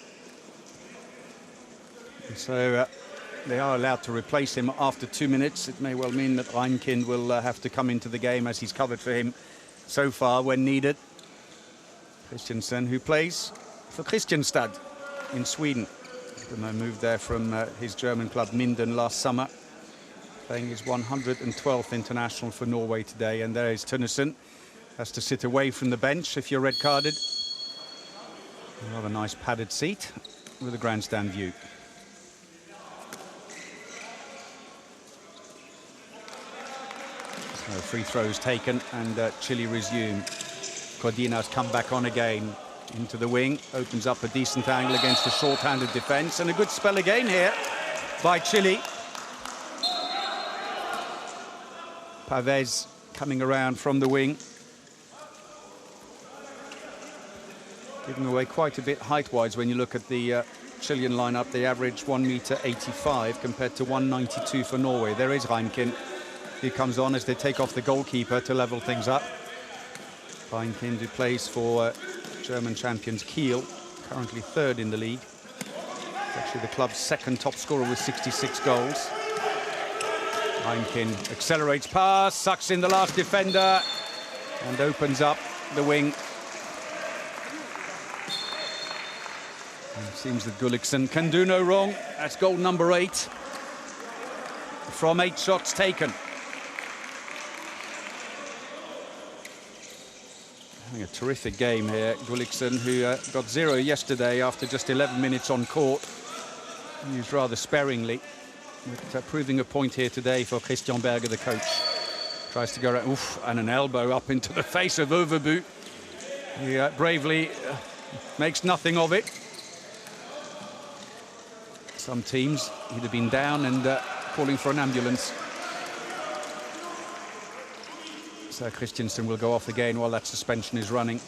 So they are allowed to replace him after 2 minutes. It may well mean that Reinkind will have to come into the game, as he's covered for him so far when needed. Christensen, who plays for Kristianstad in Sweden. Moved there from his German club Minden last summer. Playing his 112th international for Norway today. And there is Tunnison. Has to sit away from the bench if you're red-carded. Another nice padded seat with a grandstand view. Free throws taken, and Chile resume. Codina's come back on again into the wing, opens up a decent angle against a short-handed defence, and a good spell again here by Chile. Pavez coming around from the wing, giving away quite a bit height-wise when you look at the Chilean lineup. They average 1.85 meters compared to 1.92 for Norway. There is Reinkind. He comes on as they take off the goalkeeper to level things up. Reinkind, who plays for German champions Kiel, currently 3rd in the league. He's actually the club's 2nd top scorer with 66 goals. Reinkind accelerates pass, sucks in the last defender, and opens up the wing. And it seems that Gulliksen can do no wrong. That's goal number 8 from 8 shots taken. Having a terrific game here. Gulliksen, who got 0 yesterday after just 11 minutes on court. Used rather sparingly. But, proving a point here today for Christian Berger, the coach. Tries to go around, oof, and an elbow up into the face of Overbu. He bravely makes nothing of it. Some teams, he'd have been down and calling for an ambulance. So Christensen will go off again while that suspension is running.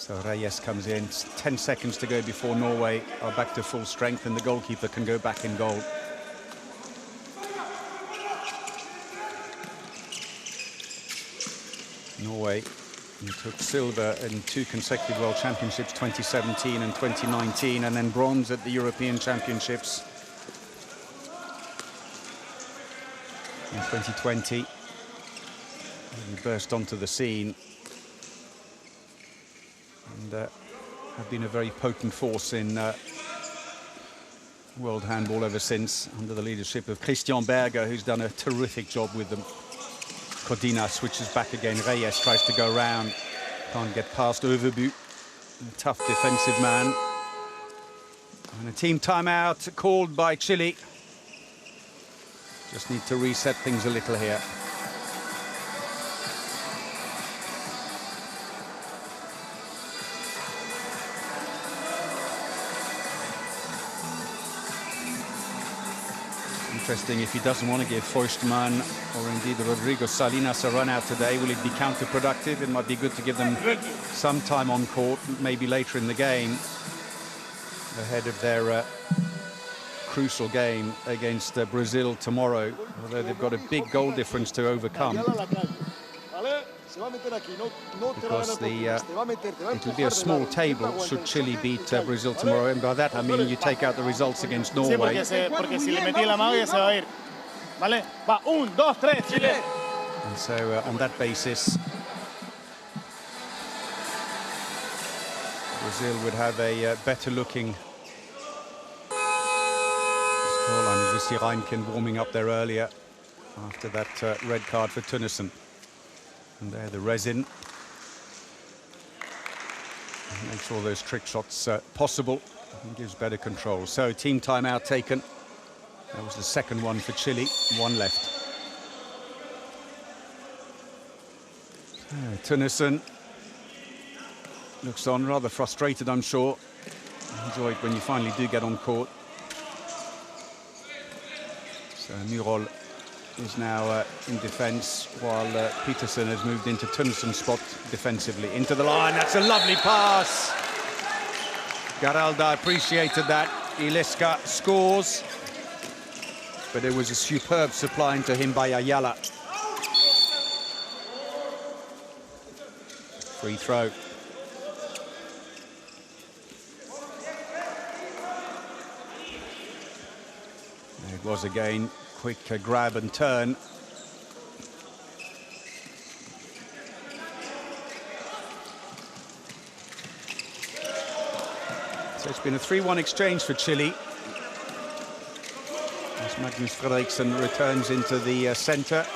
So Reyes comes in, 10 seconds to go before Norway are back to full strength and the goalkeeper can go back in goal. Norway took silver in 2 consecutive World Championships, 2017 and 2019, and then bronze at the European Championships in 2020. And burst onto the scene and have been a very potent force in world handball ever since, under the leadership of Christian Berger, who's done a terrific job with them. Codina switches back again. Reyes tries to go round. Can't get past Overbu. A tough defensive man. And a team timeout called by Chile. Just need to reset things a little here. Interesting, if he doesn't want to give Feuchtmann or indeed Rodrigo Salinas a run out today, will it be counterproductive? It might be good to give them some time on court, maybe later in the game, ahead of their crucial game against Brazil tomorrow, although they've got a big goal difference to overcome. Because it will be a small table should Chile beat Brazil tomorrow, and by that I mean you take out the results against Norway. And so on that basis, Brazil would have a better looking scoreline. As you see Reinken warming up there earlier after that red card for Tønnesen. And there the resin makes all those trick shots possible and gives better control. So team timeout taken. That was the second one for Chile, 1 left. Tønnesen looks on, rather frustrated, I'm sure. Enjoy it when you finally do get on court. So Murol is now in defence, while Peterson has moved into Tønnesen's spot defensively. Into the line, that's a lovely pass. Garalda appreciated that. Ileska scores. But it was a superb supply into him by Ayala. Free throw. There it was again. Quick grab and turn. So it's been a 3-1 exchange for Chile. As Magnus Fredriksson returns into the centre.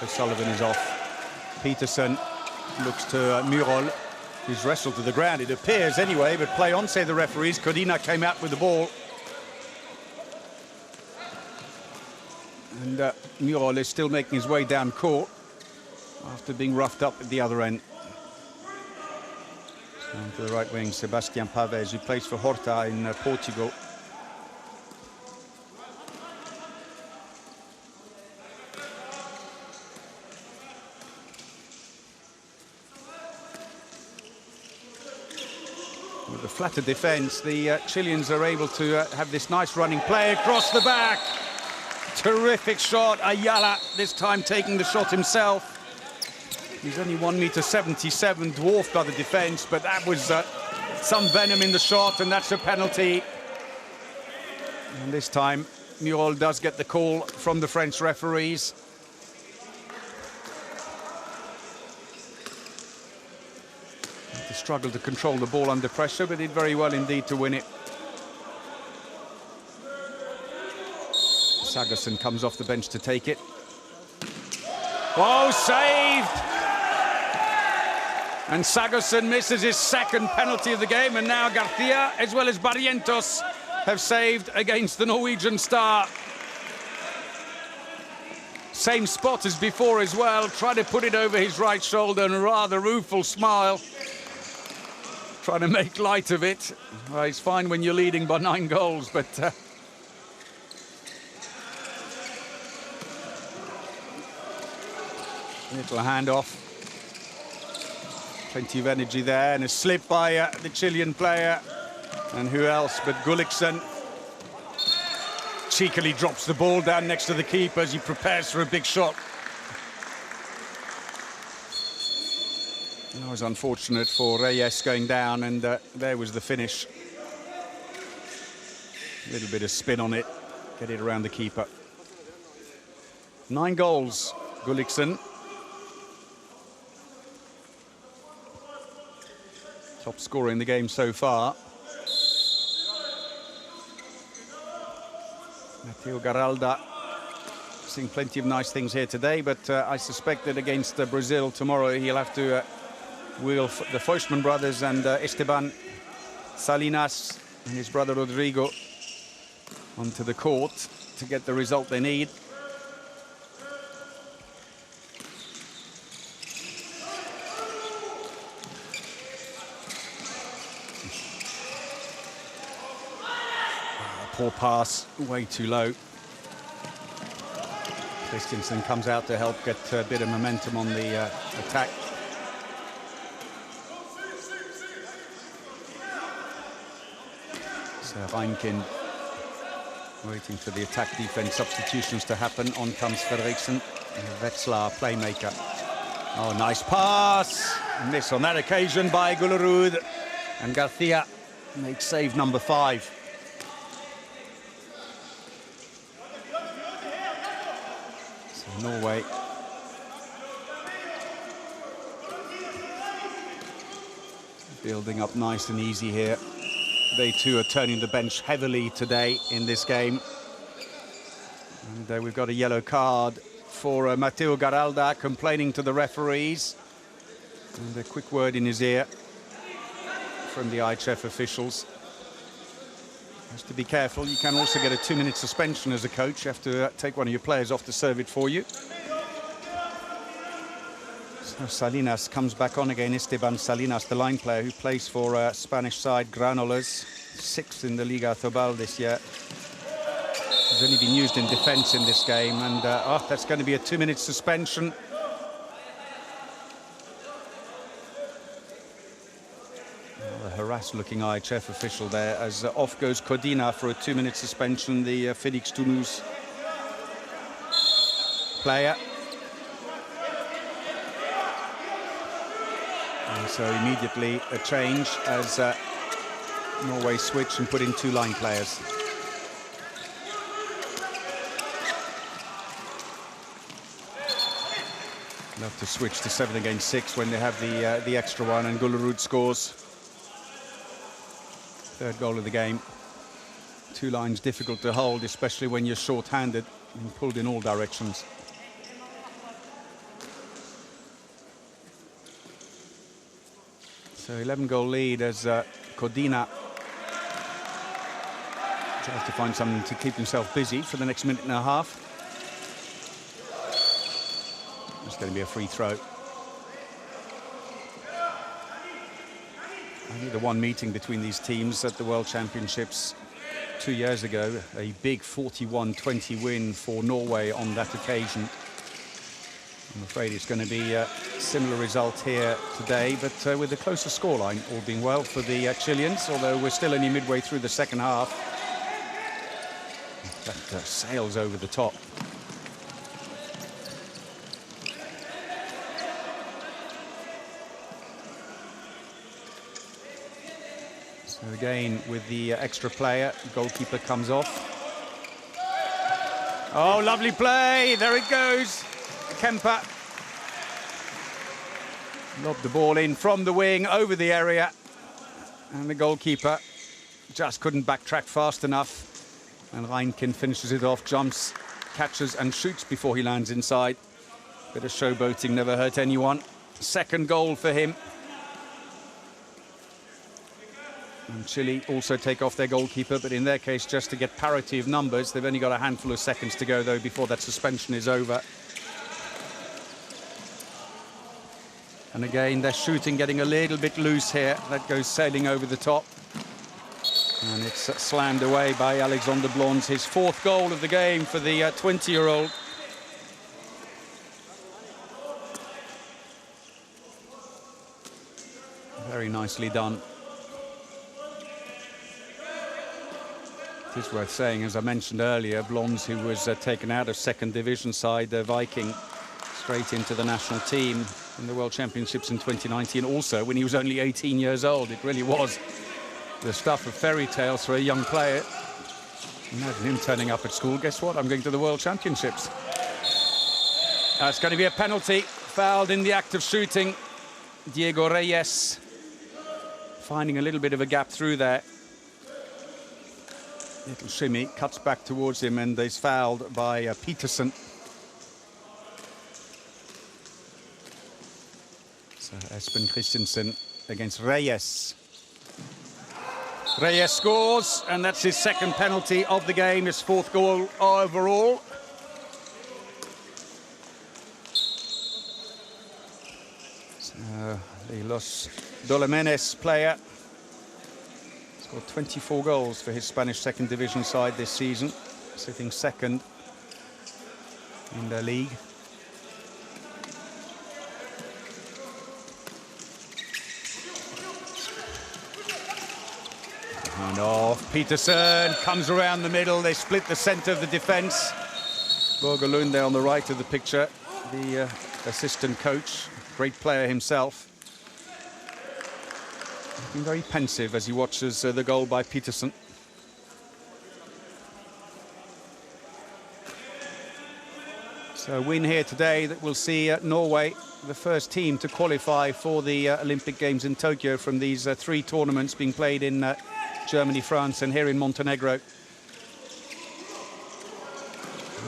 O'Sullivan is off. Peterson looks to Murol, who's wrestled to the ground, it appears anyway, but play on, say the referees. Codina came out with the ball. And Murol is still making his way down court after being roughed up at the other end. Down to the right wing, Sebastián Pavés, who plays for Horta in Portugal. With the flatter defence, the Chileans are able to have this nice running play across the back. Terrific shot, Ayala this time taking the shot himself. He's only 1.77 meters, dwarfed by the defence, but that was some venom in the shot, and that's a penalty. And this time, Murol does get the call from the French referees. He struggled to control the ball under pressure, but did very well indeed to win it. Sagerson comes off the bench to take it. Oh, saved! And Sagerson misses his second penalty of the game, and now Garcia, as well as Barrientos, have saved against the Norwegian star. Same spot as before as well, tried to put it over his right shoulder and a rather rueful smile. Trying to make light of it. Well, it's fine when you're leading by 9 goals, but... little handoff. Plenty of energy there, and a slip by the Chilean player. And who else but Gullikson. Cheekily drops the ball down next to the keeper as he prepares for a big shot. It was unfortunate for Reyes going down, and there was the finish. A little bit of spin on it, get it around the keeper. 9 goals, Gullikson. Top scorer in the game so far. Matteo Garalda seeing plenty of nice things here today, but I suspect that against Brazil tomorrow he'll have to wheel the Feuchtmann brothers and Esteban Salinas and his brother Rodrigo onto the court to get the result they need. Poor pass, way too low. Christensen comes out to help get a bit of momentum on the attack. So Reinkind waiting for the attack-defense substitutions to happen. On comes Fredriksson, Wetzlar, playmaker. Oh, nice pass! Miss on that occasion by Gullerud. And Garcia makes save number 5. Norway building up nice and easy here. They too are turning the bench heavily today in this game. And we've got a yellow card for Matteo Garalda, complaining to the referees. And a quick word in his ear from the IHF officials. Has to be careful. You can also get a 2-minute suspension as a coach. You have to take one of your players off to serve it for you. So Salinas comes back on again. Esteban Salinas, the line player who plays for Spanish side Granollers, 6th in the Liga Tobal this year. He's only been used in defence in this game, and that's going to be a 2-minute suspension. Harassed-looking IHF official there, as off goes Codina for a 2-minute suspension, the Félix Toulouse player. And so immediately a change as Norway switch and put in 2 line players. Love to switch to 7 against 6 when they have the extra one, and Gullerud scores. 3rd goal of the game. 2 lines difficult to hold, especially when you're short-handed and pulled in all directions. So 11-goal lead as Codina tries to find something to keep himself busy for the next minute and a half. It's going to be a free throw. I think the one meeting between these teams at the World Championships 2 years ago, a big 41-20 win for Norway on that occasion. I'm afraid it's going to be a similar result here today, but with a closer scoreline, all being well for the Chileans, although we're still only midway through the second half. That sails over the top. So again, with the extra player, goalkeeper comes off. Oh, lovely play. There it goes. Kemper lobbed the ball in from the wing over the area, and the goalkeeper just couldn't backtrack fast enough. And Reinkind finishes it off, jumps, catches and shoots before he lands inside. Bit of showboating never hurt anyone. 2nd goal for him. And Chile also take off their goalkeeper, but in their case, just to get parity of numbers. They've only got a handful of seconds to go, though, before that suspension is over. And again, they're shooting, getting a little bit loose here. That goes sailing over the top. And it's slammed away by Alexander Blons, his 4th goal of the game for the 20-year-old. Very nicely done. It is worth saying, as I mentioned earlier, Blons, who was taken out of second division side, Viking, straight into the national team in the World Championships in 2019, also when he was only 18 years old. It really was the stuff of fairy tales for a young player. Imagine him turning up at school. Guess what? I'm going to the World Championships. It's going to be a penalty. Fouled in the act of shooting. Diego Reyes finding a little bit of a gap through there. Little shimmy, cuts back towards him, and is fouled by Peterson. So Espen Christensen against Reyes. Reyes scores, and that's his second penalty of the game, his fourth goal overall. So the Los Dolomenes player scored 24 goals for his Spanish second division side this season, sitting second in the league. And off, Peterson comes around the middle, they split the centre of the defence. Borgelund there on the right of the picture, the assistant coach, great player himself. Looking very pensive as he watches the goal by Peterson. So a win here today that will see Norway, the first team to qualify for the Olympic Games in Tokyo from these three tournaments being played in Germany, France, and here in Montenegro.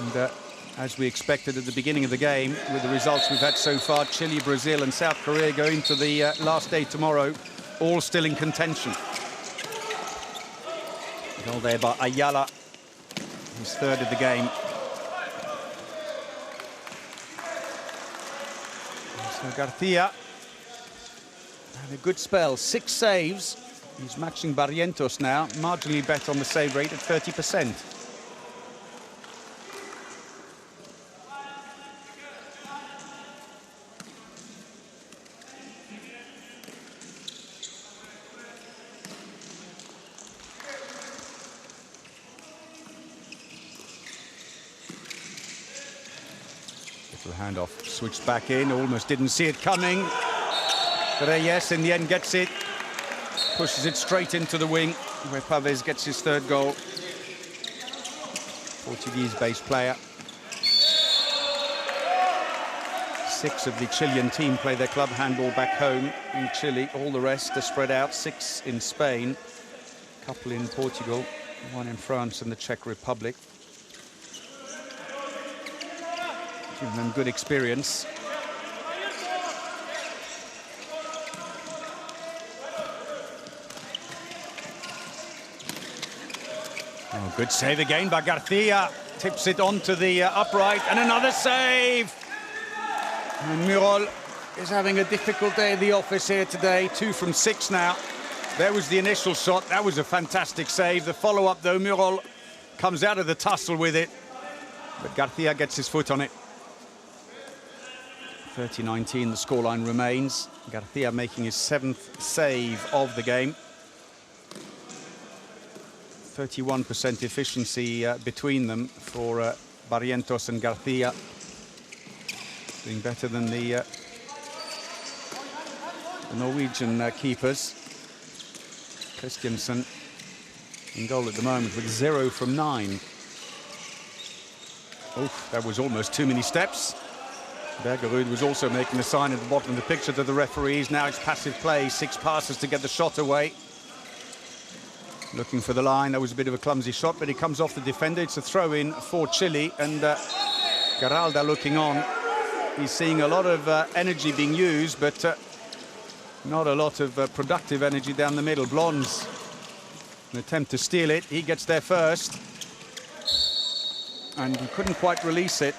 And as we expected at the beginning of the game, with the results we've had so far, Chile, Brazil and South Korea going to the last day tomorrow, all still in contention. Goal there by Ayala, his third of the game. So Garcia had a good spell, 6 saves. He's matching Barrientos now, marginally better on the save rate at 30%. Little handoff, switched back in, almost didn't see it coming. Reyes in the end gets it. Pushes it straight into the wing, where Pavés gets his third goal. Portuguese-based player. 6 of the Chilean team play their club handball back home in Chile. All the rest are spread out, 6 in Spain, a couple in Portugal, 1 in France and the Czech Republic. Giving them good experience. Oh, good save again by Garcia. Tips it onto the upright, and another save. And Murol is having a difficult day at the office here today. 2 from 6 now. There was the initial shot. That was a fantastic save. The follow-up, though, Murol comes out of the tussle with it. But Garcia gets his foot on it. 30-19, the scoreline remains. Garcia making his 7th save of the game. 31% efficiency between them for Barrientos and Garcia. Doing better than the Norwegian keepers. Christiansen in goal at the moment with 0 from 9. Oof, that was almost too many steps. Bergerud was also making a sign at the bottom of the picture to the referees. Now it's passive play, 6 passes to get the shot away. Looking for the line, that was a bit of a clumsy shot, but it comes off the defender. It's a throw-in for Chile, and Garalda looking on. He's seeing a lot of energy being used, but not a lot of productive energy down the middle. Blons, an attempt to steal it. He gets there first, and he couldn't quite release it.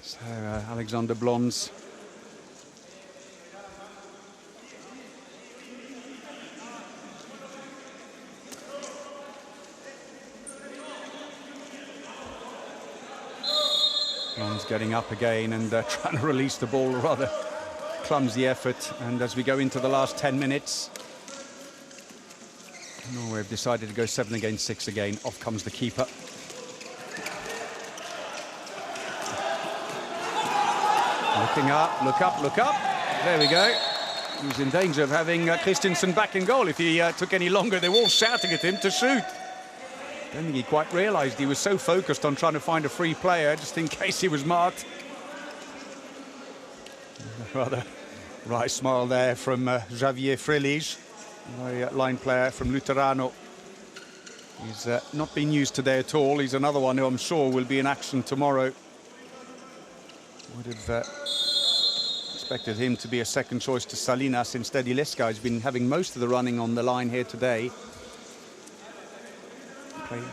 So Alexander Blons. Blond's getting up again and trying to release the ball, rather clumsy effort. And as we go into the last 10 minutes, Norway have decided to go 7 against 6 again. Off comes the keeper. Looking up, look up, look up. There we go. He was in danger of having Christensen back in goal. If he took any longer, they were all shouting at him to shoot. I don't think he quite realised. He was so focused on trying to find a free player, just in case he was marked. Rather wry smile there from Javier Frelich, the line player from Luterano. He's not been used today at all. He's another one who I'm sure will be in action tomorrow. Would have expected him to be a second choice to Salinas. Instead, Ileska has been having most of the running on the line here today. Played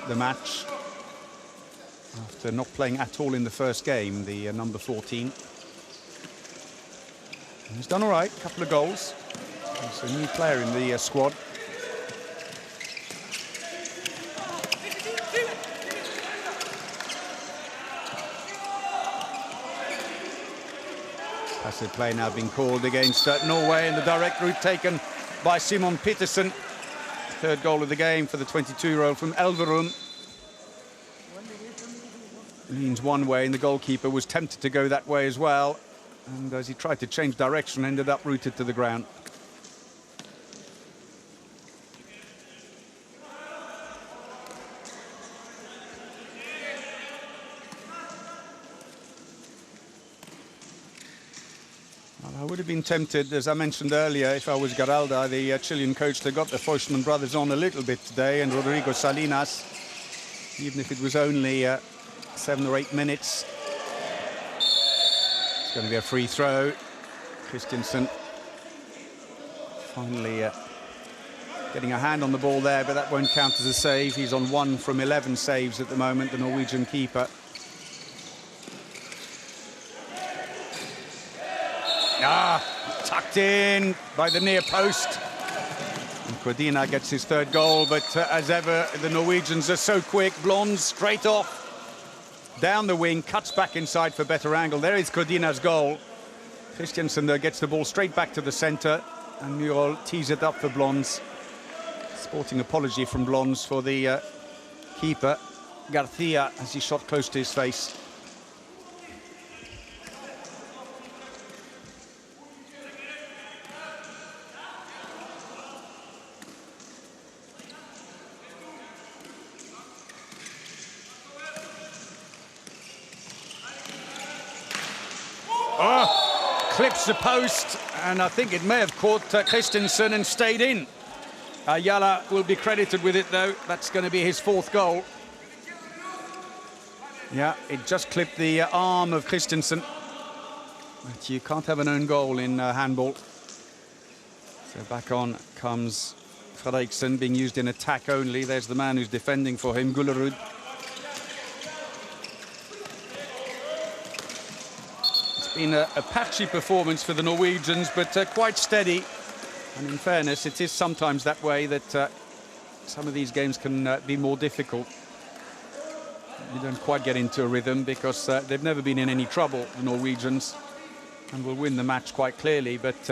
the match after not playing at all in the first game, the number 14. And he's done all right, a couple of goals. He's a new player in the squad. Passive play now being called against Norway, and the direct route taken by Simon Petersen. Third goal of the game for the 22-year-old from Elverum. Leans one way, and the goalkeeper was tempted to go that way as well. And as he tried to change direction, ended up rooted to the ground. I would have been tempted, as I mentioned earlier, if I was Garalda, the Chilean coach, to got the Feuchtmann brothers on a little bit today, and Rodrigo Salinas, even if it was only 7 or 8 minutes. It's going to be a free throw. Christensen finally getting a hand on the ball there, but that won't count as a save. He's on 1 from 11 saves at the moment, the Norwegian keeper. Tucked in by the near post. And Cordina gets his third goal, but as ever, the Norwegians are so quick. Blond straight off, down the wing, cuts back inside for better angle. There is Cordina's goal. Christensen gets the ball straight back to the centre, and Murol tees it up for Blonds. Sporting apology from Blonds for the keeper, Garcia, as he shot close to his face. Clips the post, and I think it may have caught Christensen and stayed in. Ayala will be credited with it, though. That's going to be his 4th goal. Yeah, it just clipped the arm of Christensen. But you can't have an own goal in handball. So back on comes Fredriksen, being used in attack only. There's the man who's defending for him, Gullerud. Been a patchy performance for the Norwegians, but quite steady. And in fairness, it is sometimes that way, that some of these games can be more difficult. You don't quite get into a rhythm because they've never been in any trouble, the Norwegians, and will win the match quite clearly. But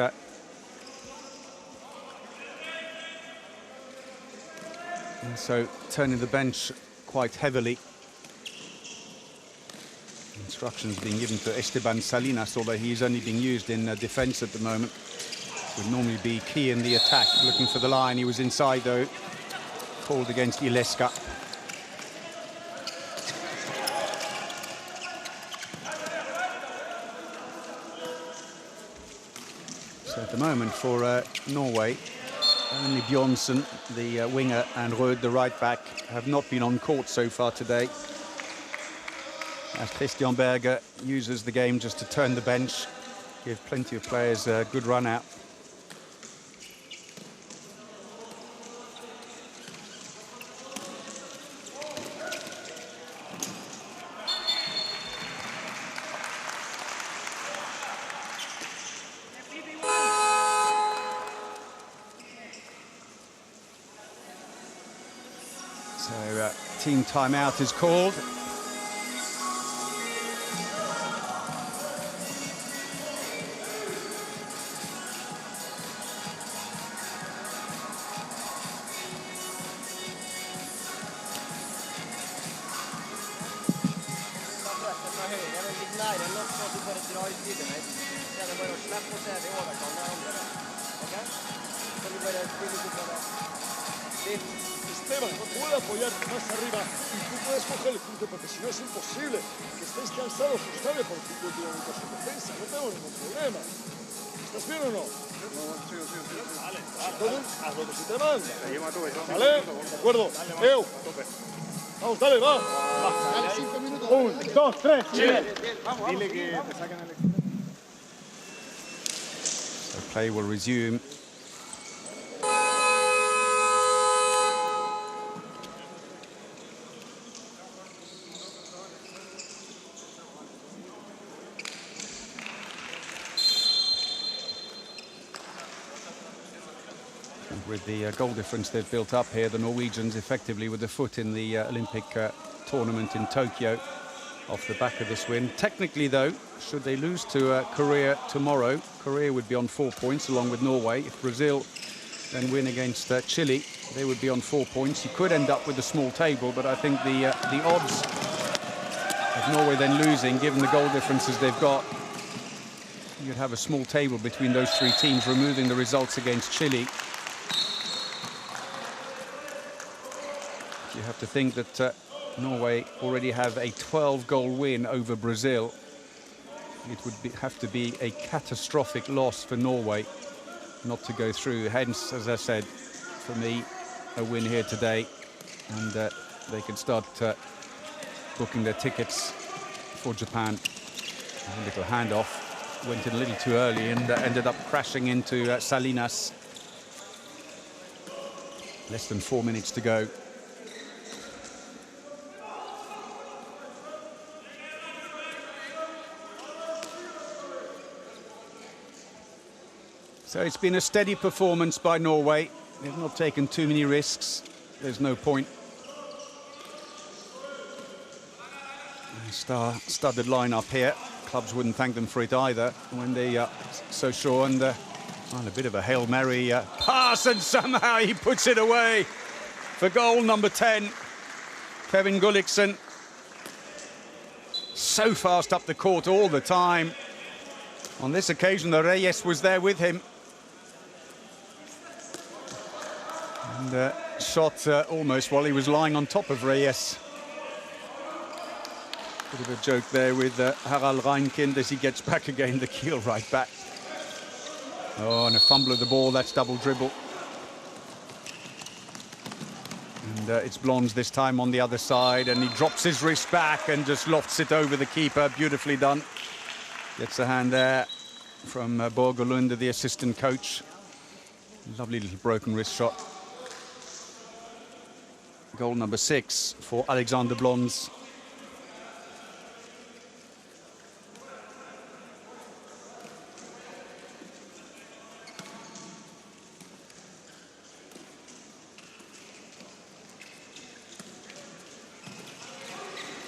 and so turning the bench quite heavily. Instructions being given to Esteban Salinas, although he's only being used in defence at the moment. Would normally be key in the attack, looking for the line. He was inside, though. Called against Ileska. So at the moment for Norway, only Bjornsen, the winger, and Rød, the right back, have not been on court so far today. As Christian Berger uses the game just to turn the bench, give plenty of players a good run out. So team timeout is called. det är något som du börjar dra i tiden. Sen är bara att släppa och säga det överkant när andra. Okej? Så du börjar spela lite på det. Esteban, no puede apoyarte más arriba y tú puedes coger el punto porque si no es imposible. Que estéis cansados, frustrados por 5 minutos en defensa. No tengo ningún problema. ¿Estás bien o no? Vale, haz lo que se te manda. ¿Vale? De acuerdo. Vamos, dale, va. Dale 5 minutos. 1, 2, 3, Chile. Dile que te saquen el extra. So play will resume. With the goal difference they've built up here, the Norwegians effectively with a foot in the Olympic tournament in Tokyo off the back of this win. Technically, though, should they lose to Korea tomorrow, Korea would be on 4 points along with Norway. If Brazil then win against Chile, they would be on 4 points. You could end up with a small table, but I think the odds of Norway then losing, given the goal differences they've got, you'd have a small table between those three teams, removing the results against Chile. You have to think that Norway already have a 12-goal win over Brazil. It would have to be a catastrophic loss for Norway not to go through. Hence, as I said, for me, a win here today, and they can start booking their tickets for Japan. A little handoff went in a little too early and ended up crashing into Salinas. Less than 4 minutes to go. So it's been a steady performance by Norway. They've not taken too many risks. There's no point. Studded lineup here. Clubs wouldn't thank them for it either when they are so sure. And a bit of a Hail Mary pass, and somehow he puts it away for goal number 10. Kevin Gulliksen. So fast up the court all the time. On this occasion, the Reyes was there with him. And shot almost while he was lying on top of Reyes. Bit of a joke there with Harald Reinkind as he gets back again, the keel right back. Oh, and a fumble of the ball, that's double dribble. And it's Blondes this time on the other side, and he drops his wrist back and just lofts it over the keeper. Beautifully done. Gets a hand there from Borgelund, the assistant coach. Lovely little broken wrist shot. Goal number 6 for Alexander Blondes.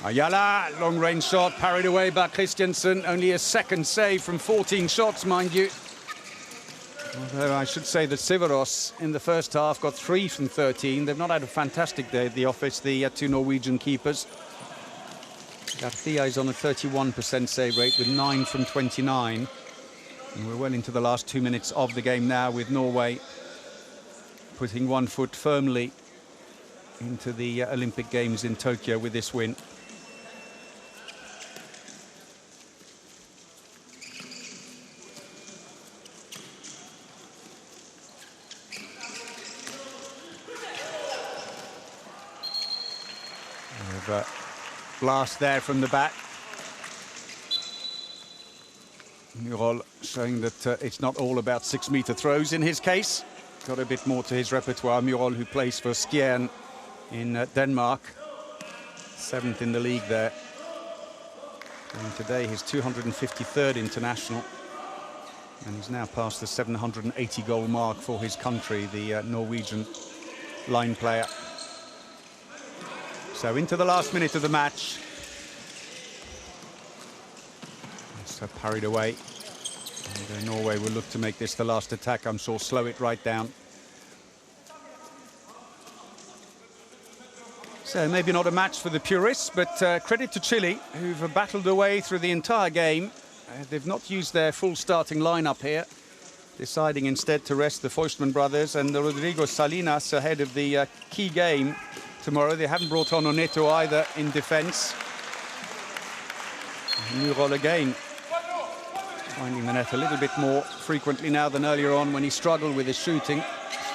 Ayala, long range shot, parried away by Christiansen. Only a second save from 14 shots, mind you. Although I should say that Siveros in the first half got 3 from 13. They've not had a fantastic day at the office, the two Norwegian keepers. Garcia is on a 31% save rate with 9 from 29. And we're well into the last 2 minutes of the game now, with Norway putting one foot firmly into the Olympic Games in Tokyo with this win. Blast there from the back. Murol showing that it's not all about 6-meter throws in his case. Got a bit more to his repertoire. Murol, who plays for Skjern in Denmark. 7th in the league there. And today his 253rd international. And he's now past the 780 goal mark for his country, the Norwegian line player. So into the last minute of the match. So parried away. And Norway will look to make this the last attack, I'm sure, slow it right down. So maybe not a match for the purists, but credit to Chile, who've battled away through the entire game. They've not used their full starting lineup here, deciding instead to rest the Foistman brothers and the Rodrigo Salinas ahead of the key game tomorrow. They haven't brought on Oneto either in defence. New roll again, finding the net a little bit more frequently now than earlier on when he struggled with his shooting.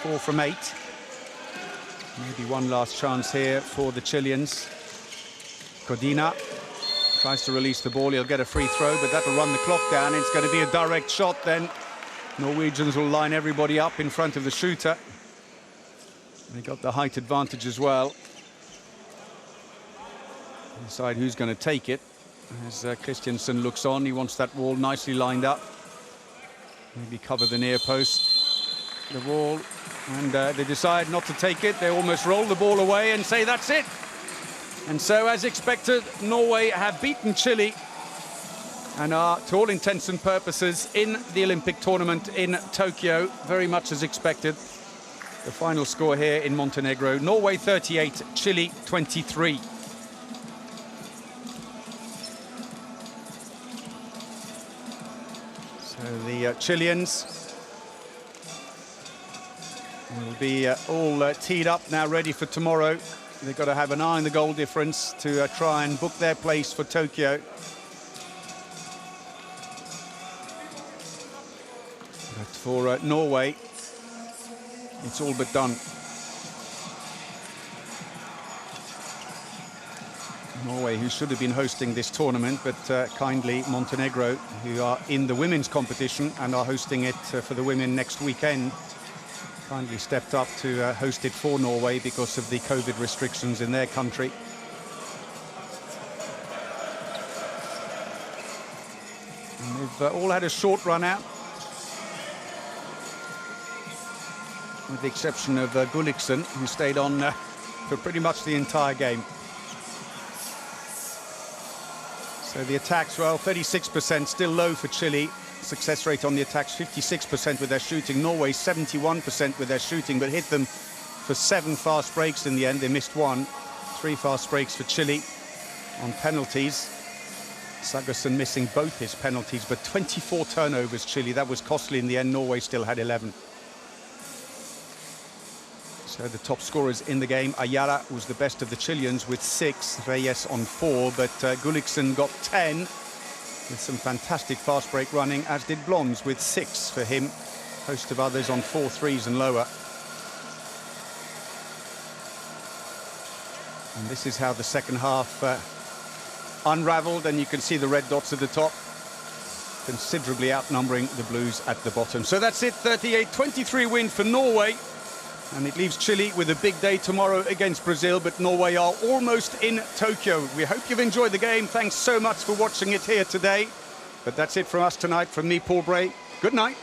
4 from 8. Maybe one last chance here for the Chileans. Codina tries to release the ball. He'll get a free throw, but that'll run the clock down. It's going to be a direct shot then. Norwegians will line everybody up in front of the shooter. They got the height advantage as well. Decide who's going to take it. As Christiansen looks on, he wants that wall nicely lined up. Maybe cover the near post, the wall, and they decide not to take it. They almost roll the ball away and say that's it. And so, as expected, Norway have beaten Chile and are, to all intents and purposes, in the Olympic tournament in Tokyo, very much as expected. The final score here in Montenegro, Norway 38, Chile 23. So the Chileans will be all teed up now, ready for tomorrow. They've got to have an eye on the goal difference to try and book their place for Tokyo. But for Norway, it's all but done. Norway, who should have been hosting this tournament, but kindly Montenegro, who are in the women's competition and are hosting it for the women next weekend, kindly stepped up to host it for Norway because of the COVID restrictions in their country. And they've all had a short run out, with the exception of Gulliksen, who stayed on for pretty much the entire game. So the attacks, well, 36%, still low for Chile. Success rate on the attacks, 56% with their shooting. Norway, 71% with their shooting, but hit them for 7 fast breaks in the end. They missed 1. 3 fast breaks for Chile on penalties. Sagerson missing both his penalties, but 24 turnovers, Chile. That was costly in the end. Norway still had 11. So the top scorers in the game, Ayala was the best of the Chileans with 6, Reyes on 4, but Gulliksen got 10 with some fantastic fast break running, as did Bloms with 6 for him. Host of others on 4 threes and lower. And this is how the second half unravelled, and you can see the red dots at the top, considerably outnumbering the Blues at the bottom. So that's it, 38-23 win for Norway. And it leaves Chile with a big day tomorrow against Brazil, but Norway are almost in Tokyo. We hope you've enjoyed the game. Thanks so much for watching it here today. But that's it from us tonight. From me, Paul Bray. Good night.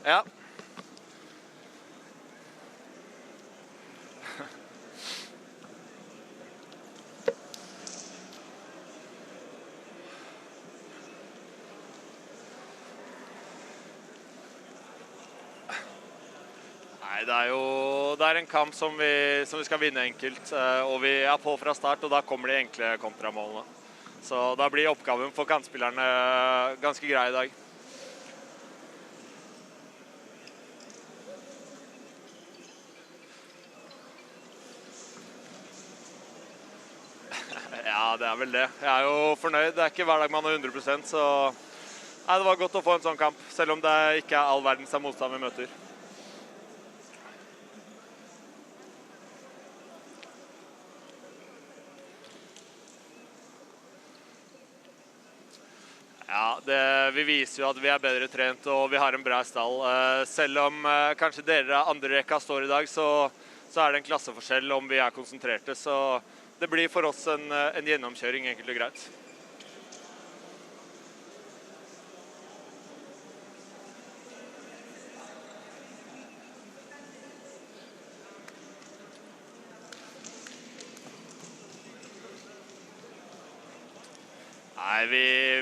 Ja. Nei, det er en kamp som vi skal vinne enkelt, og vi er på fra start, og da kommer de enkle kontramålene. Så da blir oppgaven for kantspillerne ganske grei i dag. Ja, det er vel det. Jeg er jo fornøyd. Det er ikke hver dag man er 100%, så nei, det var godt å få en sånn kamp, selv om det ikke er all verdens av motstand vi møter. Ja, vi viser jo at vi er bedre trent og vi har en bra stall. Selv om kanskje deler av andre rekka står i dag, så er det en klasseforskjell om vi er konsentrerte. Så det blir for oss en gjennomkjøring, enkelt og greit. Nei,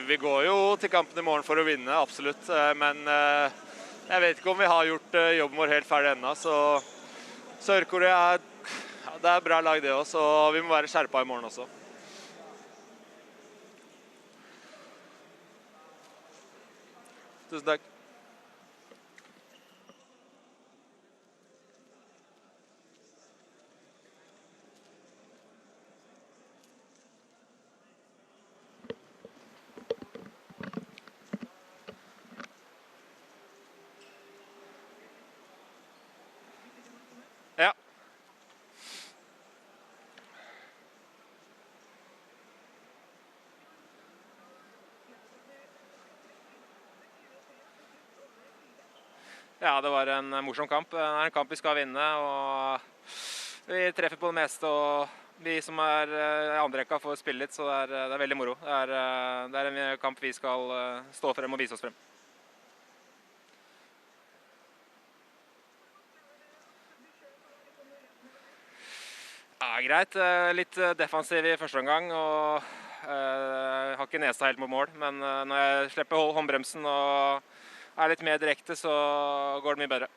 vi går jo til kampen i morgen for å vinne, absolutt. Men jeg vet ikke om vi har gjort jobben vår helt ferdig ennå. Så Sør-Korea det er bra lag det også, så vi må være skjerpa i morgen også. Tusen takk. Ja. Ja, det var en morsom kamp. Det er en kamp vi skal vinne, og vi treffer på det meste, og vi som er i andre rekka får spille litt, så det er veldig moro. Det er en kamp vi skal stå frem og vise oss frem. Ja, greit. Litt defensiv i første omgang, og har ikke nesa helt mot mål, men når jeg slipper håndbremsen og er litt mer direkte, så går det mye bedre.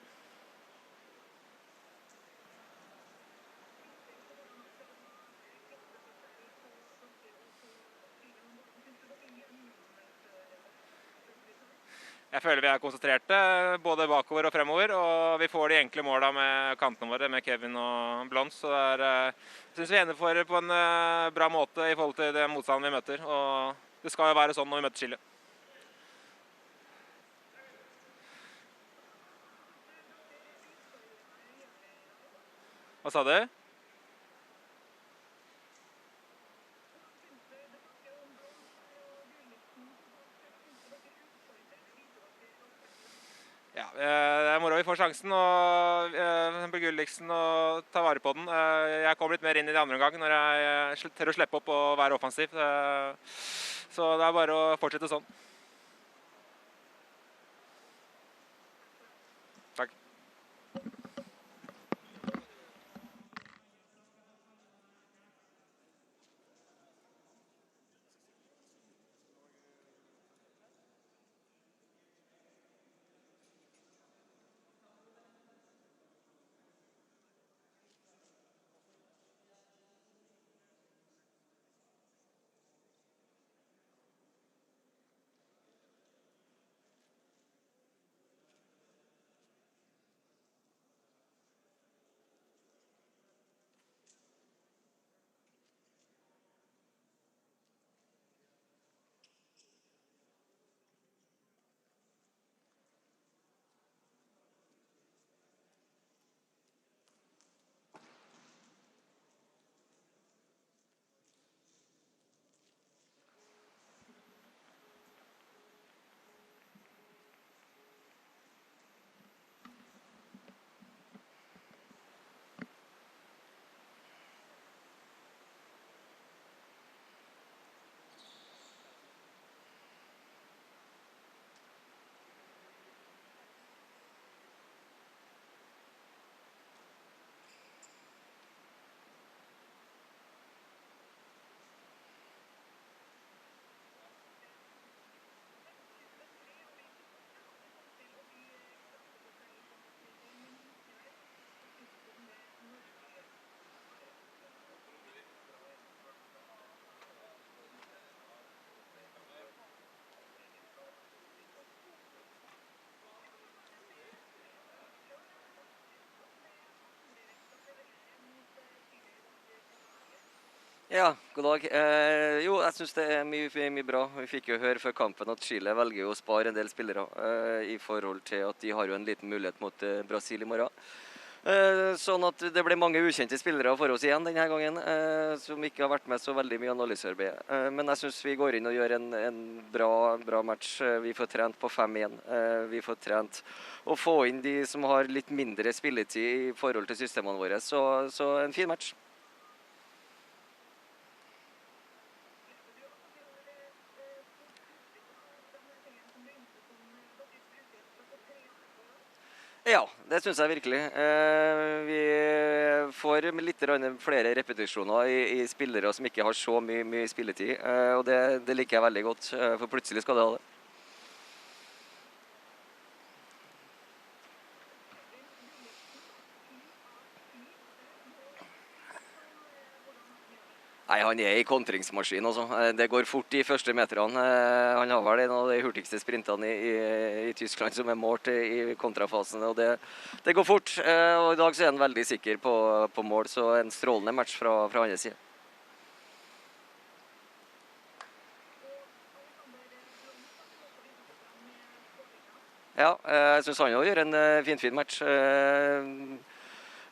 Jeg føler vi er konsentrerte, både bakover og fremover, og vi får de enkle måla med kantene våre, med Kevin og Blons. Så jeg synes vi gjennomfører på en bra måte i forhold til det motstanden vi møter, og det skal jo være sånn når vi møter Chile. Hva sa du? Ja, det er moro vi får sjansen, og Gulliksen og ta vare på den. Jeg kom litt mer inn i det andre omgang når jeg tør å slippe opp og være offensiv. Så det er bare å fortsette sånn. Takk. Ja, god dag. Jo, jeg synes det mye bra. Vi fikk jo høre før kampen at Chile velger jo å spare en del spillere i forhold til at de har jo en liten mulighet mot Brasil i morgen. Sånn at det ble mange ukjente spillere for oss igjen denne gangen, som ikke har vært med så veldig mye analysearbeid. Men jeg synes vi går inn og gjør en bra match. Vi får trent på 5-1. Vi får trent å få inn de som har litt mindre spilletid i forhold til systemene våre. Så en fin match. Ja, det synes jeg virkelig. Vi får litt flere repetisjoner i spillere som ikke har så mye spilletid, og det liker jeg veldig godt, for plutselig skal det ha det. Nei, han i kontringsmaskin også. Det går fort de første meterne. Han har vel en av de hurtigste sprintene i Tyskland som målt i kontrafasen, og det går fort. Og i dag så han veldig sikker på mål, så en strålende match fra hans side. Ja, jeg synes han også gjør en fin match.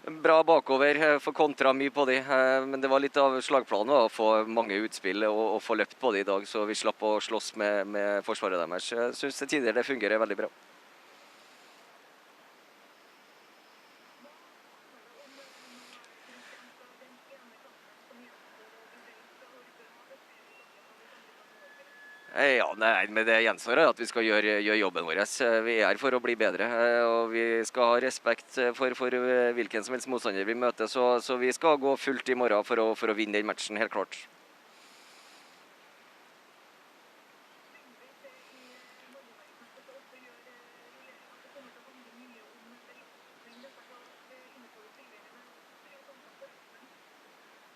Bra bakover, få kontra mye på de, men det var litt av slagplanen å få mange utspill og få løpt på de i dag, så vi slapp å slåss med forsvaret deres. Jeg synes det tidligere det fungerer veldig bra. Ja, nei, men det gjenstår at vi skal gjøre jobben vår. Vi her for å bli bedre, og vi skal ha respekt for hvilken som helst motstander vi møter, så vi skal gå fullt i morgen for å vinne den matchen, helt klart.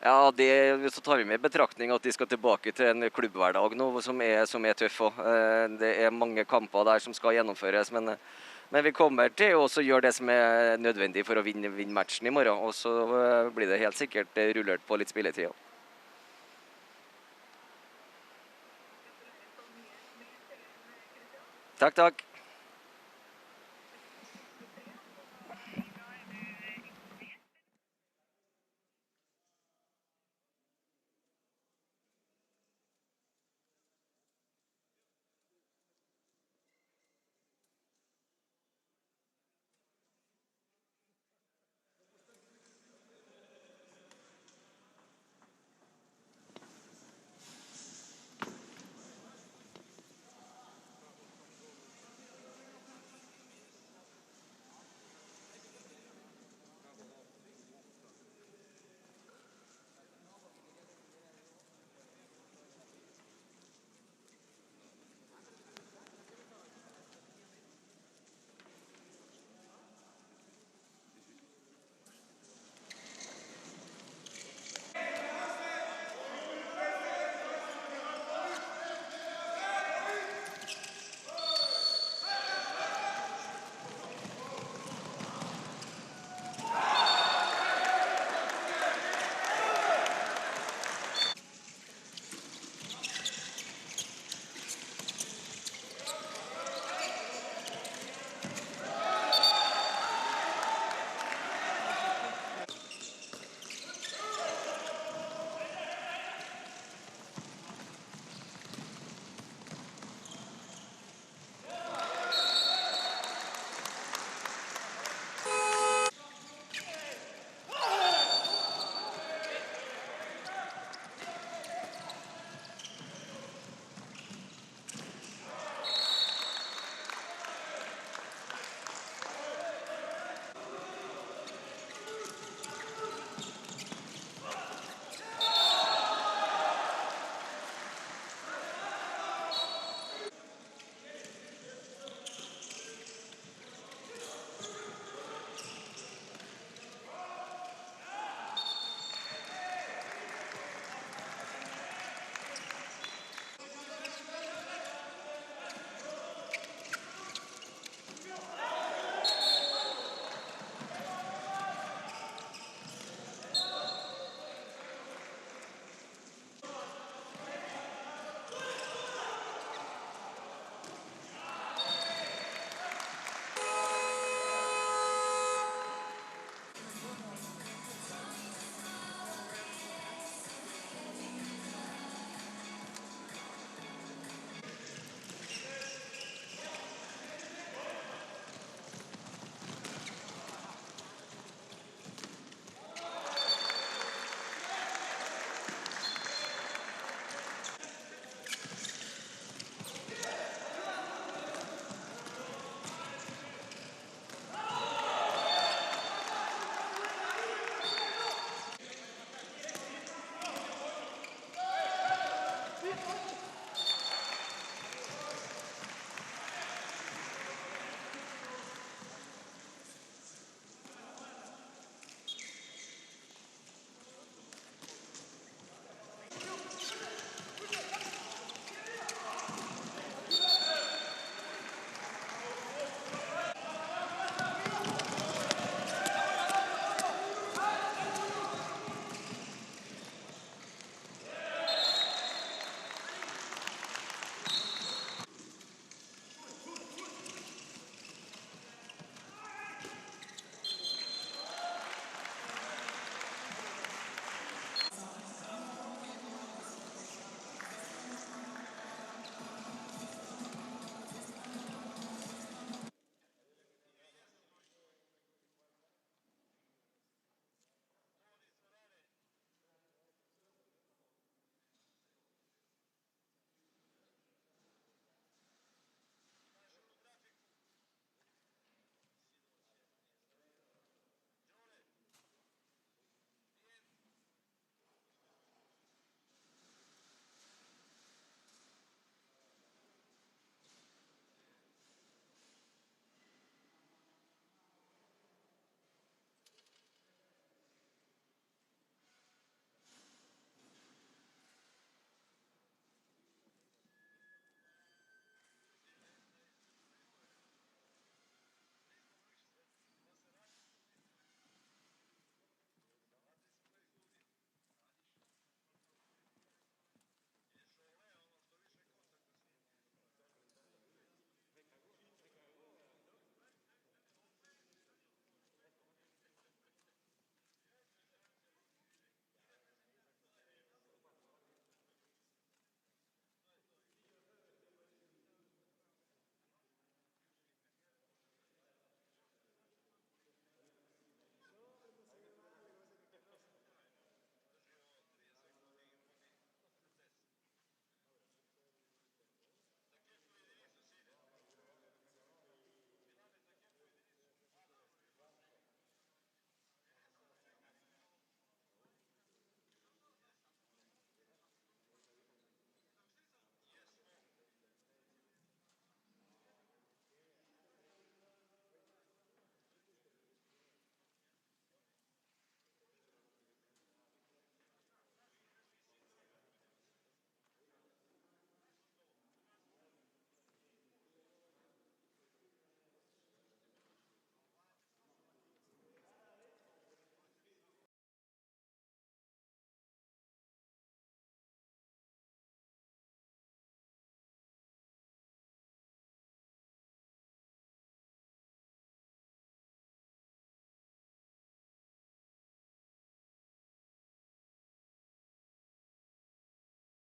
Ja, så tar vi med betraktning at de skal tilbake til en klubbhverdag nå, som er tøff. Det er mange kamper der som skal gjennomføres, men vi kommer til å gjøre det som er nødvendig for å vinne matchen i morgen, og så blir det helt sikkert rullert på litt spilletid. Takk.